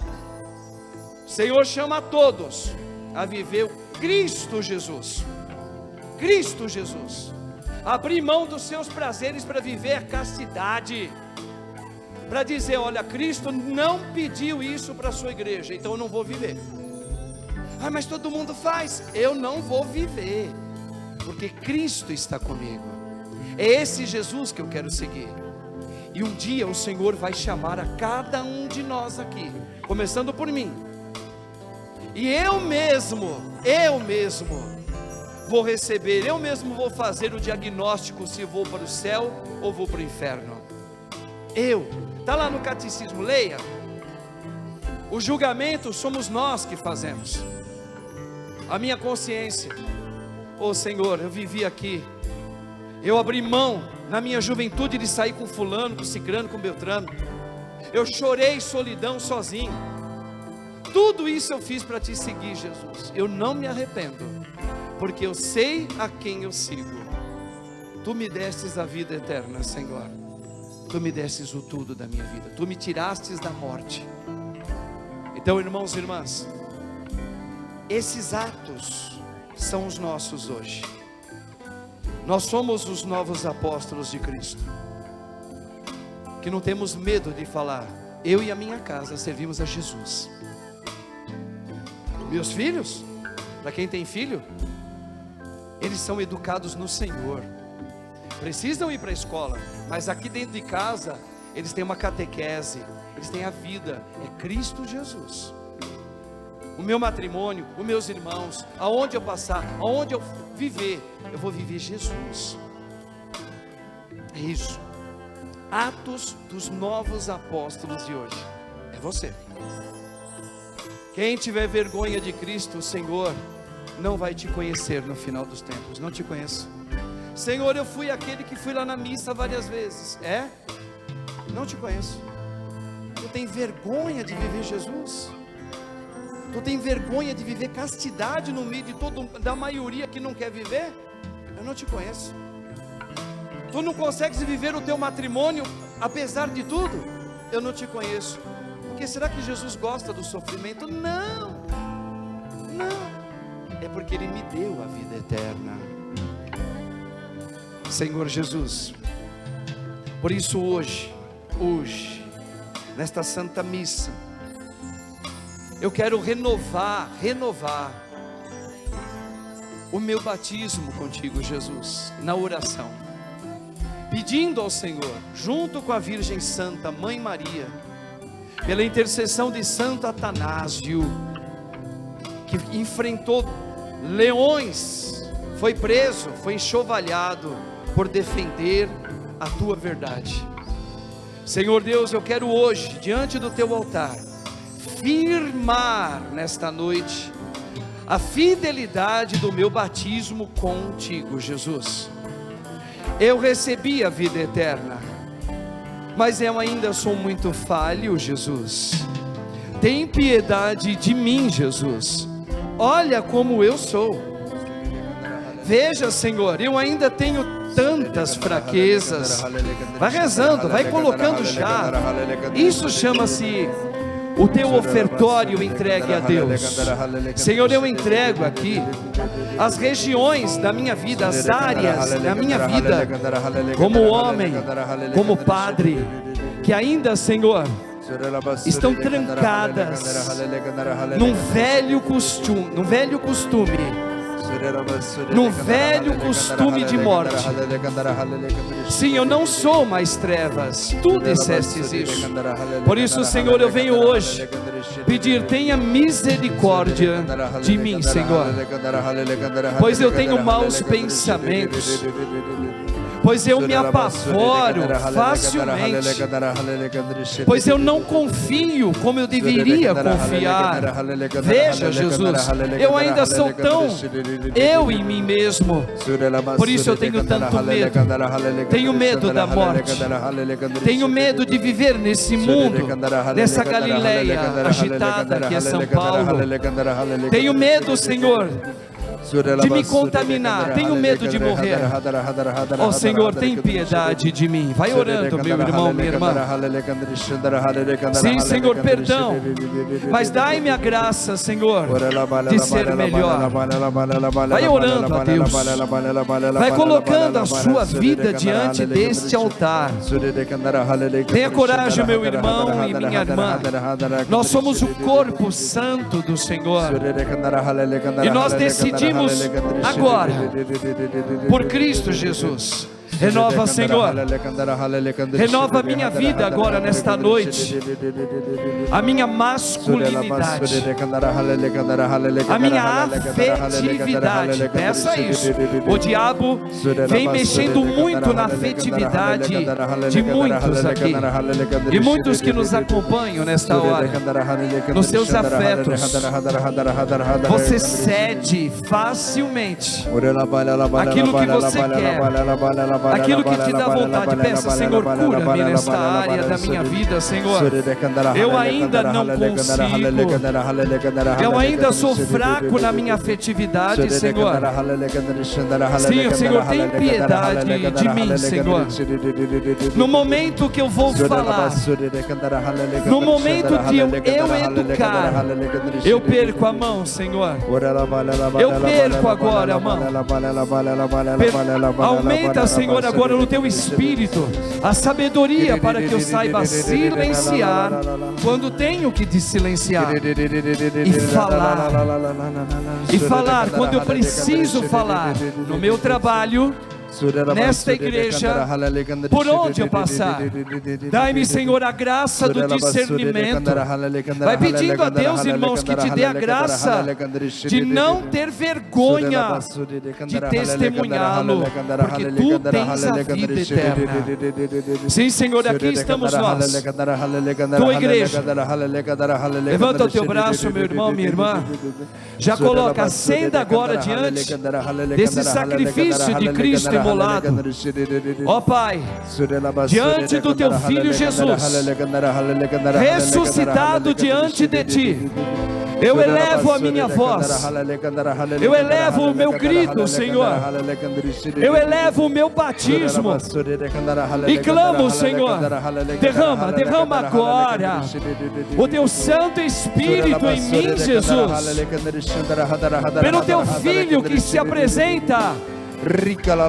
O Senhor chama a todos a viver o Cristo Jesus. Cristo Jesus. Abrir mão dos seus prazeres para viver a castidade. Para dizer: olha, Cristo não pediu isso para a sua igreja, então eu não vou viver. Ah, mas todo mundo faz. Eu não vou viver, porque Cristo está comigo. É esse Jesus que eu quero seguir. E um dia o Senhor vai chamar a cada um de nós aqui, começando por mim. E eu mesmo vou receber, eu mesmo vou fazer o diagnóstico se vou para o céu ou vou para o inferno. Está lá no catecismo, leia. O julgamento somos nós que fazemos. A minha consciência: oh Senhor, eu vivi aqui, eu abri mão na minha juventude de sair com fulano, com cicrano, com beltrano. Eu chorei solidão sozinho. Tudo isso eu fiz para te seguir, Jesus. Eu não me arrependo, porque eu sei a quem eu sigo. Tu me destes a vida eterna, Senhor. Tu me destes o tudo da minha vida. Tu me tirastes da morte. Então, irmãos e irmãs, esses atos são os nossos hoje. Nós somos os novos apóstolos de Cristo, que não temos medo de falar: eu e a minha casa servimos a Jesus. Meus filhos, para quem tem filho, eles são educados no Senhor. Precisam ir para a escola, mas aqui dentro de casa eles têm uma catequese, eles têm a vida, é Cristo Jesus. O meu matrimônio, os meus irmãos, aonde eu passar, aonde eu viver, eu vou viver Jesus. É isso. Atos dos novos apóstolos de hoje é você. Quem tiver vergonha de Cristo, o Senhor não vai te conhecer no final dos tempos. Não te conheço. Senhor, eu fui aquele que fui lá na missa várias vezes. É? Não te conheço. Tu tem vergonha de viver Jesus? Tu tem vergonha de viver castidade no meio de da maioria que não quer viver? Eu não te conheço. Tu não consegues viver o teu matrimônio apesar de tudo? Eu não te conheço. Porque será que Jesus gosta do sofrimento? Não, não. É porque Ele me deu a vida eterna. Senhor Jesus, por isso hoje, nesta Santa Missa, eu quero renovar o meu batismo contigo, Jesus, na oração, pedindo ao Senhor, junto com a Virgem Santa, Mãe Maria, pela intercessão de Santo Atanásio, que enfrentou leões, foi preso, foi enxovalhado por defender a tua verdade. Senhor Deus, eu quero hoje, diante do teu altar, firmar nesta noite a fidelidade do meu batismo contigo, Jesus. Eu recebi a vida eterna, mas eu ainda sou muito falho, Jesus. tem piedade de mim, Jesus. Olha como eu sou. Veja, Senhor, eu ainda tenho tantas fraquezas. Vai rezando, vai colocando já. Isso chama-se o teu ofertório entregue a Deus. Senhor, eu entrego aqui as regiões da minha vida, as áreas da minha vida, como homem, como padre, que ainda, Senhor, estão trancadas num velho costume, num velho costume de morte. Sim, eu não sou mais trevas, tu dissestes isso. Por isso, Senhor, eu venho hoje pedir, tenha misericórdia de mim, Senhor, pois eu tenho maus pensamentos, pois eu me apavoro facilmente, pois eu não confio como eu deveria confiar. Veja, Jesus, eu ainda sou tão eu em mim mesmo, por isso eu tenho tanto medo. Tenho medo da morte, tenho medo de viver nesse mundo, nessa Galileia agitada que é São Paulo. Tenho medo, Senhor, de me contaminar, tenho medo de morrer. Oh Senhor, tem piedade de mim. Vai orando, meu irmão, minha irmã. Sim, Senhor, perdão, mas dai-me a graça, Senhor, de ser melhor. Vai orando a Deus, vai colocando a sua vida diante deste altar. Tenha coragem, meu irmão e minha irmã. Nós somos o corpo santo do Senhor, e nós decidimos agora, por Cristo Jesus. Renova, Senhor, renova a minha vida agora nesta noite, a minha masculinidade, a minha afetividade. Peça isso. O diabo vem mexendo muito na afetividade de muitos aqui, e muitos que nos acompanham nesta hora, nos seus afetos. Você cede facilmente aquilo que você quer, aquilo que te dá vontade. Peça, Senhor, cura-me nesta área da minha vida, Senhor. Eu ainda não consigo, eu ainda sou fraco na minha afetividade, Senhor. Sim, Senhor, tem piedade de mim, Senhor. No momento que eu vou falar, no momento de eu educar, eu perco a mão, Senhor. Eu perco agora a mão. Aumenta, Senhor, agora no teu espírito a sabedoria para que eu saiba silenciar quando tenho que te silenciar, e falar quando eu preciso falar, no meu trabalho, nesta igreja, por onde eu passar. Dai-me, Senhor, a graça do discernimento. Vai pedindo a Deus, irmãos, que te dê a graça de não ter vergonha de testemunhá-lo, porque tu tens a vida eterna. Sim, Senhor, aqui estamos nós, tua igreja. Levanta o teu braço, meu irmão, minha irmã. Já coloca, acenda agora diante desse sacrifício de Cristo imolado. Ó Pai, diante do teu Filho Jesus, ressuscitado diante de ti, eu elevo a minha voz, eu elevo o meu grito, Senhor, eu elevo o meu batismo e clamo, Senhor, derrama agora o teu Santo Espírito em mim, Jesus, pelo teu Filho que se apresenta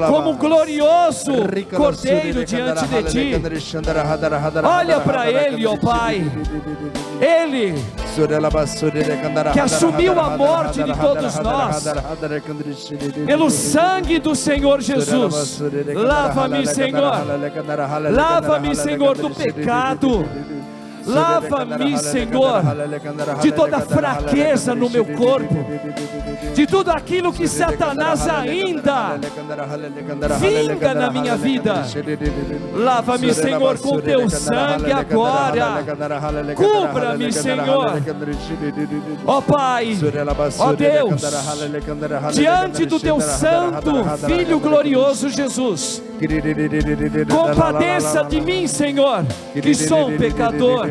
como glorioso Cordeiro diante de ti. Olha para Ele, ó Pai, Ele que assumiu a morte de todos nós, pelo sangue do Senhor Jesus. Lava-me, Senhor, lava-me, Senhor, do pecado. Lava-me, Senhor, de toda fraqueza no meu corpo, de tudo aquilo que Satanás ainda vinga na minha vida. Lava-me, Senhor, com teu sangue agora. Cubra-me, Senhor. Ó Pai, ó Deus, diante do teu santo Filho glorioso Jesus, Compadeça de mim, Senhor, que sou um pecador.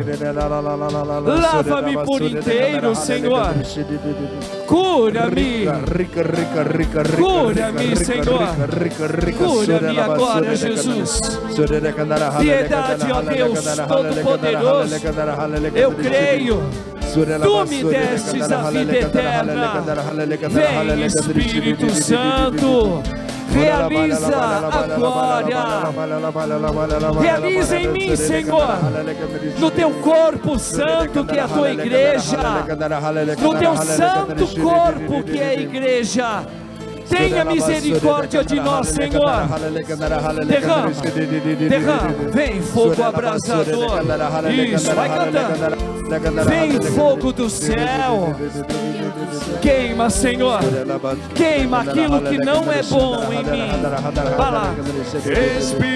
Lava-me por inteiro, Senhor. Cura-me. Cura-me, Senhor. Cura-me agora, Jesus. Piedade, ó Deus Todo-Poderoso. Eu creio. Tu me destes a vida eterna. Vem, Espírito Santo. Realiza agora. Realiza em mim, Senhor, no teu corpo santo que é a tua igreja, no teu santo corpo que é a igreja. Tenha misericórdia de nós, Senhor. Derrama, derrama. Vem fogo abrasador. Isso, vai cantando. Vem fogo do céu. Queima, Senhor. Queima aquilo que não é bom em mim. Vai lá. Espírito.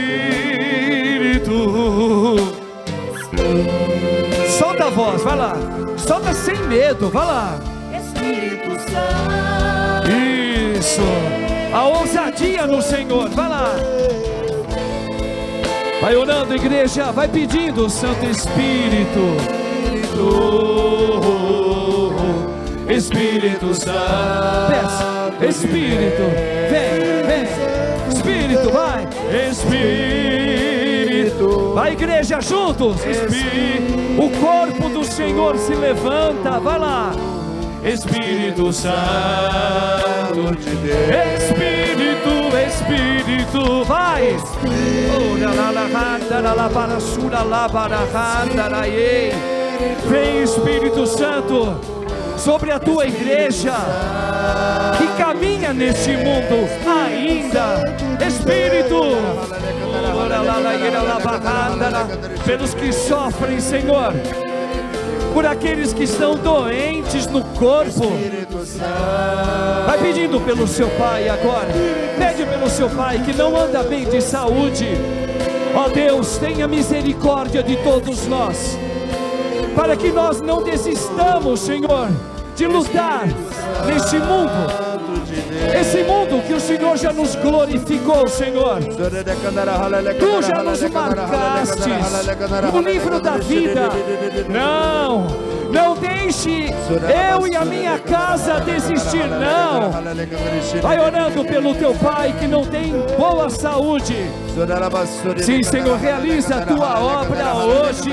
Solta a voz, vai lá. Solta sem medo, vai lá. Espírito Santo. Isso. A ousadia no Senhor, vai lá. Vai orando, igreja. Vai pedindo, Santo Espírito. Espírito Santo. Desce. Espírito. Vem, vem. Espírito, vai. Espírito. Vai, igreja, juntos. Espírito. O corpo do Senhor se levanta. Vai lá. Espírito Santo de Deus. Espírito, Espírito, vai. Vem, Espírito Santo, sobre a tua igreja que caminha neste mundo ainda. Espírito, pelos que sofrem, Senhor, por aqueles que estão doentes no corpo. Vai pedindo pelo seu pai agora. Pede pelo seu pai que não anda bem de saúde. Ó Deus, tenha misericórdia de todos nós, para que nós não desistamos, Senhor, de lutar neste mundo. Esse mundo que o Senhor já nos glorificou, Senhor. Tu já nos marcastes no livro da vida. Não deixe eu e a minha casa desistir, não. Vai orando pelo teu pai que não tem boa saúde. Sim, Senhor, realiza a tua obra hoje.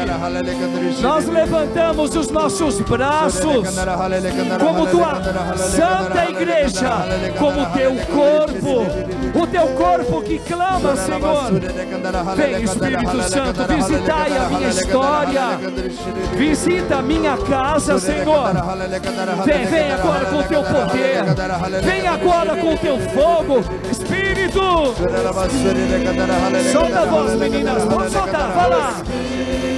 Nós levantamos os nossos braços como tua santa igreja, como teu corpo, o teu corpo que clama, Senhor. Vem, Espírito Santo, visitai a minha história, visita a minha casa, Senhor. Vem agora com o teu poder, vem agora com o teu fogo, Espírito. Solta a voz, meninas, vamos soltar, vai lá.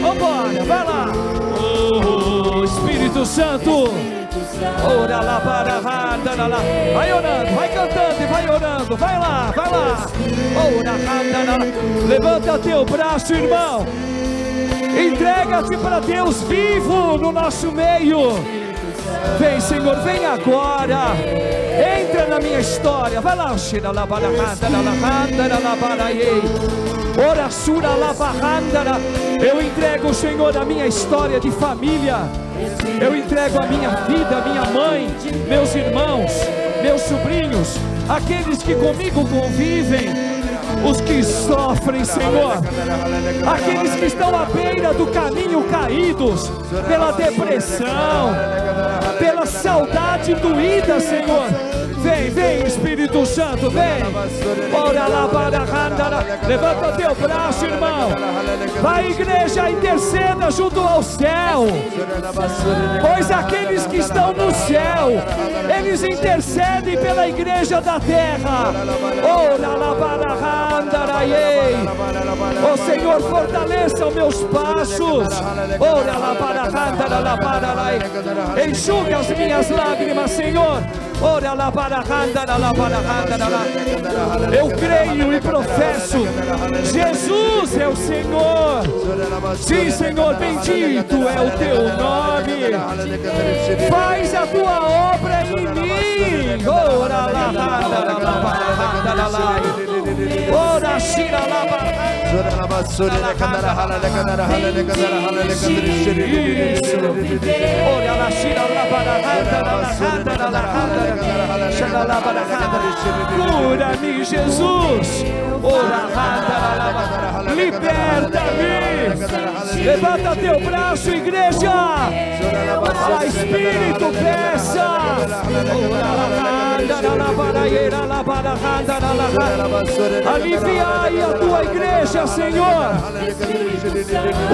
Vambora, vai lá. Oh, Espírito Santo. Ora lá para lá. Vai orando, vai cantando e vai orando. Vai lá, vai lá. Ora lá. Levanta teu braço, irmão. Entrega-te para Deus vivo no nosso meio. Vem, Senhor, vem agora. Entra na minha história. Vai lá, ora sura labarandara. Eu entrego, Senhor, a minha história de família. Eu entrego a minha vida, minha mãe, meus irmãos, meus sobrinhos, aqueles que comigo convivem, os que sofrem, Senhor, aqueles que estão à beira do caminho caídos pela depressão, pela saudade doída, Senhor. Vem, Espírito Santo, vem. Ora lá para Handara. Levanta teu braço, irmão. Vai, igreja, interceda junto ao céu, pois aqueles que estão no céu, eles intercedem pela igreja da terra. Ora lá para Handara. Ó Senhor, fortaleça os meus passos. Ora lá para Handara, lá para lá. Enxuga as minhas lágrimas, Senhor. Ora lá para Handara, lá para Handara. Eu creio e professo, Jesus é o Senhor. Sim, Senhor, bendito é o teu nome. Faz a tua obra em mim. Ora lá, Handara, lá para Handara. Ora shira lava. Ora la shira lava la cura-me, Jesus. Ora, liberta-me. Levanta teu braço, igreja. Fala, Espírito, peça. Aliviai a tua igreja, Senhor.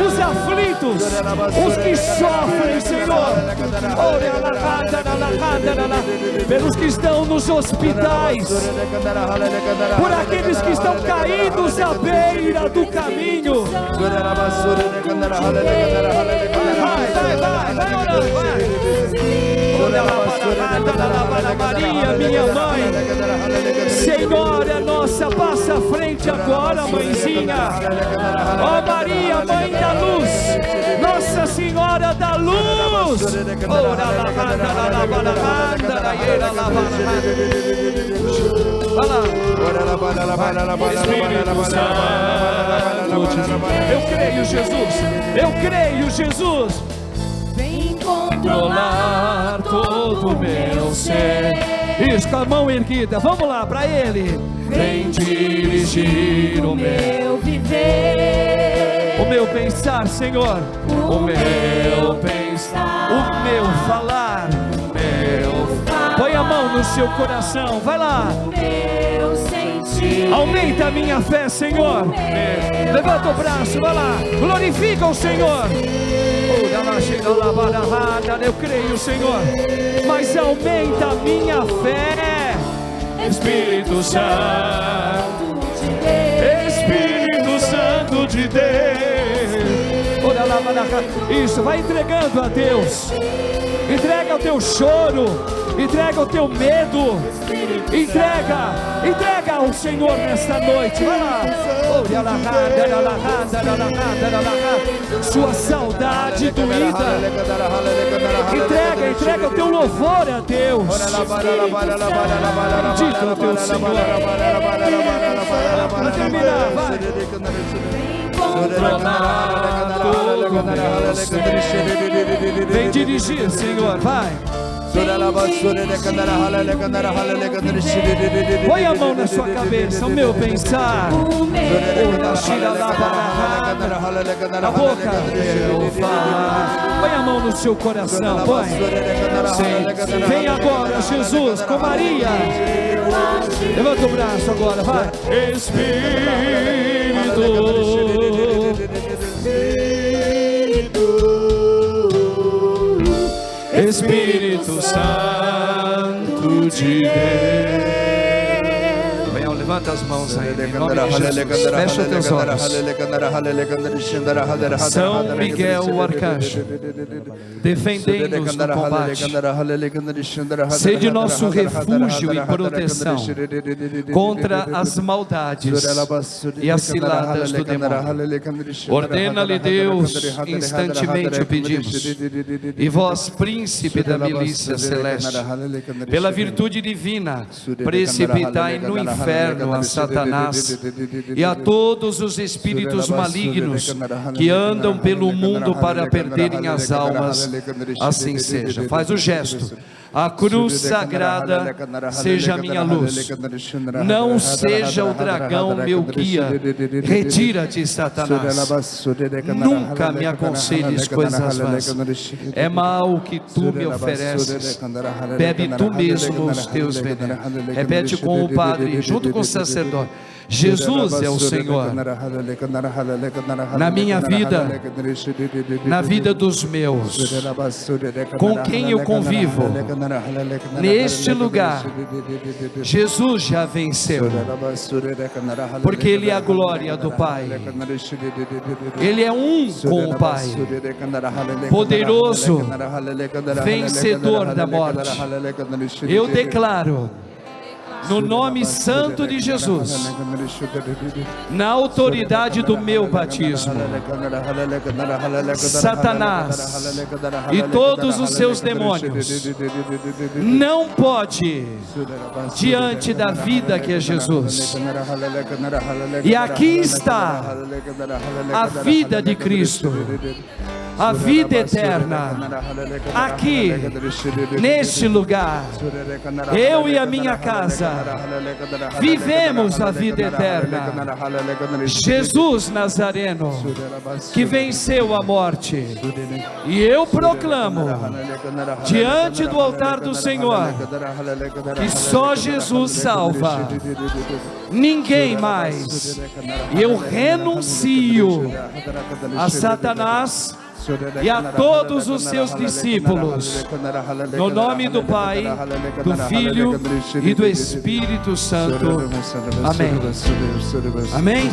Os aflitos, os que sofrem, Senhor. Pelos que estão nos hospitais, por aqueles que estão caídos à beira do caminho. Vai, Maria, minha mãe, Senhora nossa, passa à frente agora, mãezinha. Ó Maria, mãe da luz, Nossa Senhora da luz. Eu creio, Jesus. Eu creio, Jesus. Vem Controlar todo o meu ser. Isso, com a mão erguida. Vamos lá, para Ele. Vem dirigir o meu viver, o meu pensar, Senhor. O meu pensar, o meu falar. Põe a mão no seu coração. Vai lá. meu sentir. Aumenta a minha fé, Senhor. Levanta o braço, vai lá. Glorifica o Senhor. Eu creio, Senhor. Mas aumenta a minha fé. Espírito Santo de Deus. Espírito Santo de Deus. Isso, vai entregando a Deus. Entrega o teu choro. Entrega o teu medo. Entrega ao Senhor nesta noite. Vai lá. Sua saudade doída. Entrega o teu louvor a Deus. Bendito é o teu Senhor. Para terminar, vai. Vem dirigir, Senhor, vai. Põe a mão na sua cabeça, o meu pensar. Na boca, meu falar. Põe a mão no seu coração, põe. Vem agora, Jesus, com Maria. Levanta o braço agora, vai. Espírito Santo de Deus. Levanta as mãos aí, em nome de Jesus. Fecha os teus olhos. São Miguel, o arcanjo, defendei-nos no combate. Sede nosso refúgio e proteção contra as maldades e as ciladas do demônio. Ordena-lhe Deus, instantemente o pedimos. E vós, príncipe da milícia celeste, pela virtude divina, precipitai no inferno a Satanás e a todos os espíritos malignos que andam pelo mundo para perderem as almas. Assim seja. Faz o gesto. A cruz sagrada seja a minha luz. Não seja o dragão meu guia. Retira-te, Satanás. Nunca me aconselhes coisas vãs. É mal o que tu me ofereces. Bebe tu mesmo os teus venenos. Repete com o Padre, junto com o sacerdote. Jesus é o Senhor na minha vida, na vida dos meus, com quem eu convivo, neste lugar. Jesus já venceu, porque Ele é a glória do Pai. Ele é um com o Pai, poderoso, vencedor da morte. Eu declaro no nome santo de Jesus, na autoridade do meu batismo, Satanás e todos os seus demônios não pode diante da vida que é Jesus. E aqui está a vida de Cristo, a vida eterna, aqui, neste lugar. Eu e a minha casa vivemos a vida eterna. Jesus Nazareno, que venceu a morte. E eu proclamo, diante do altar do Senhor, que só Jesus salva, ninguém mais. E eu renuncio a Satanás e a todos os seus discípulos, no nome do Pai, do Filho e do Espírito Santo. Amém. Amém?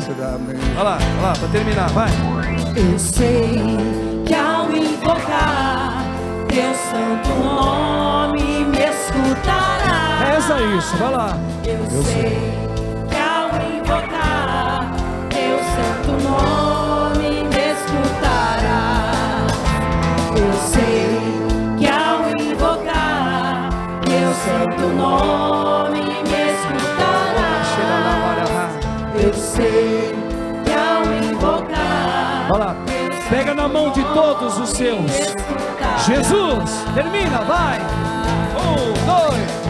Olha lá, para terminar, vai. Eu sei que ao invocar teu santo nome me escutará. Reza isso, vai lá. Eu sei que ao invocar teu santo nome me escutará. Eu sei que ao invocar teu santo nome me escutará. Eu sei que ao invocar, olha lá, pega na mão de todos os seus. Jesus, termina, vai. 1, 2.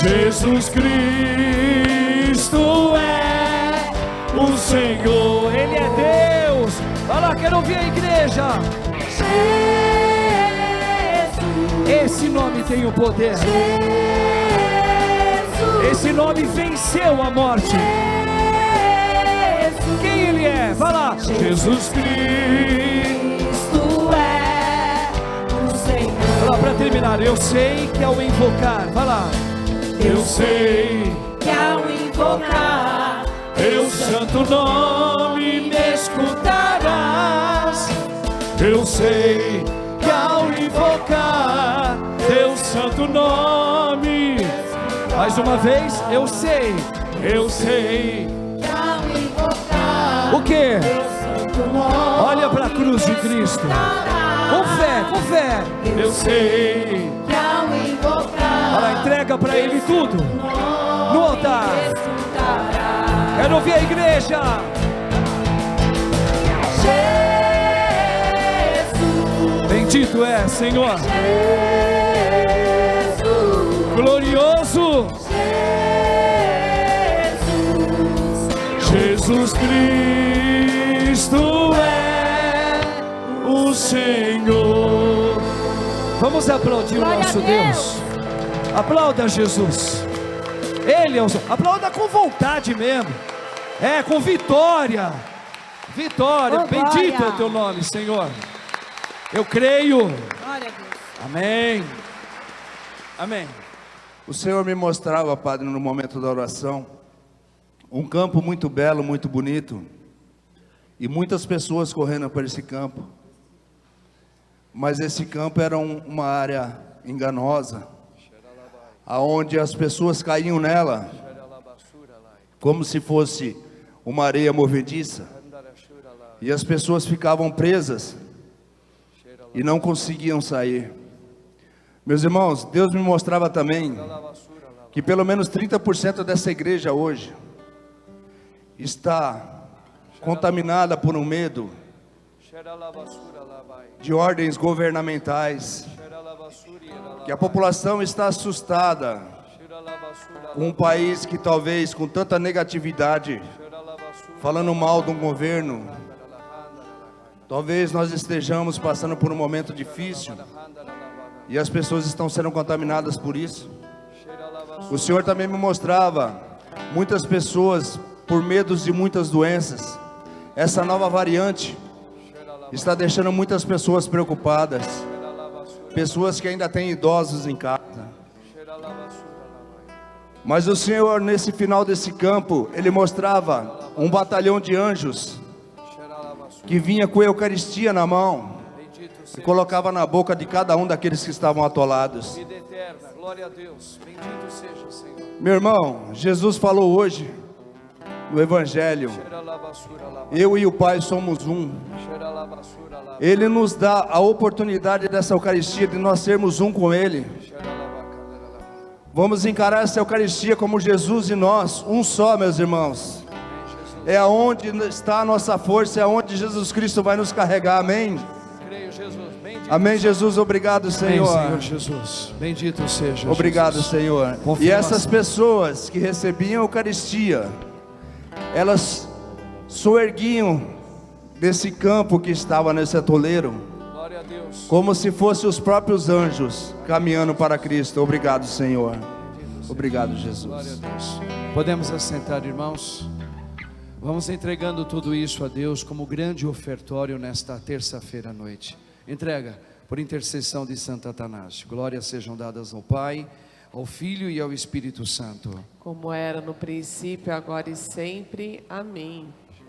Jesus Cristo é o Senhor, Ele é Deus. Olha lá, quero ouvir a igreja. Esse nome tem o poder. Esse nome venceu a morte. Quem Ele é? Vai lá. Jesus Cristo é o Senhor. Vai lá, para terminar. Eu sei que ao invocar, vai lá. Eu sei que ao invocar teu santo nome me escutarás. Eu sei que ao invocar teu santo nome, mais uma vez, eu sei que ao invocar o que? teu santo nome, olha para a cruz de Cristo, com fé, eu sei que ao invocar, olha, entrega para Ele tudo no altar. Quero ouvir a igreja. Jesus, bendito é, Senhor. Jesus, glorioso Jesus Cristo é o Senhor. Vamos aplaudir o nosso Deus. Aplauda Jesus. Ele é o Senhor. Aplauda com vontade mesmo. Com vitória. Vitória. Bendito é o teu nome, Senhor. Eu creio. Glória a Deus. Amém. Amém. O Senhor me mostrava, Padre, no momento da oração, um campo muito belo, muito bonito, e muitas pessoas correndo por esse campo. Mas esse campo era uma área enganosa, aonde as pessoas caíam nela, como se fosse uma areia movediça, e as pessoas ficavam presas e não conseguiam sair. Meus irmãos, Deus me mostrava também que pelo menos 30% dessa igreja hoje está contaminada por um medo de ordens governamentais, que a população está assustada com um país que talvez com tanta negatividade, falando mal de um governo, talvez nós estejamos passando por um momento difícil e as pessoas estão sendo contaminadas por isso. O Senhor também me mostrava muitas pessoas por medos de muitas doenças. Essa nova variante está deixando muitas pessoas preocupadas, pessoas que ainda têm idosos em casa. Mas o Senhor, nesse final desse campo, Ele mostrava um batalhão de anjos que vinha com a Eucaristia na mão Bendito e seja. colocava na boca de cada um daqueles que estavam atolados. Vida eterna. Glória a Deus. Bendito seja, Senhor. Meu irmão, Jesus falou hoje no Evangelho: eu e o Pai somos um. Ele nos dá a oportunidade dessa Eucaristia, de nós sermos um com Ele. Vamos encarar essa Eucaristia como Jesus e nós, um só, meus irmãos. É aonde está a nossa força, é aonde Jesus Cristo vai nos carregar, amém? Creio, Jesus. Bendito. Amém, Jesus, obrigado, Amém, Senhor. Senhor Jesus. Bendito seja. Obrigado, Jesus. Senhor. E Confirmação. essas pessoas que recebiam a Eucaristia, elas soerguiam desse campo que estava nesse atoleiro, Glória a Deus. como se fossem os próprios anjos caminhando para Cristo. Obrigado, Senhor. Obrigado, Glória a Jesus. Deus. Podemos assentar, irmãos? Vamos entregando tudo isso a Deus como grande ofertório nesta terça-feira à noite. Entrega por intercessão de Santo Atanásio. Glórias sejam dadas ao Pai, ao Filho e ao Espírito Santo. Como era no princípio, agora e sempre. Amém.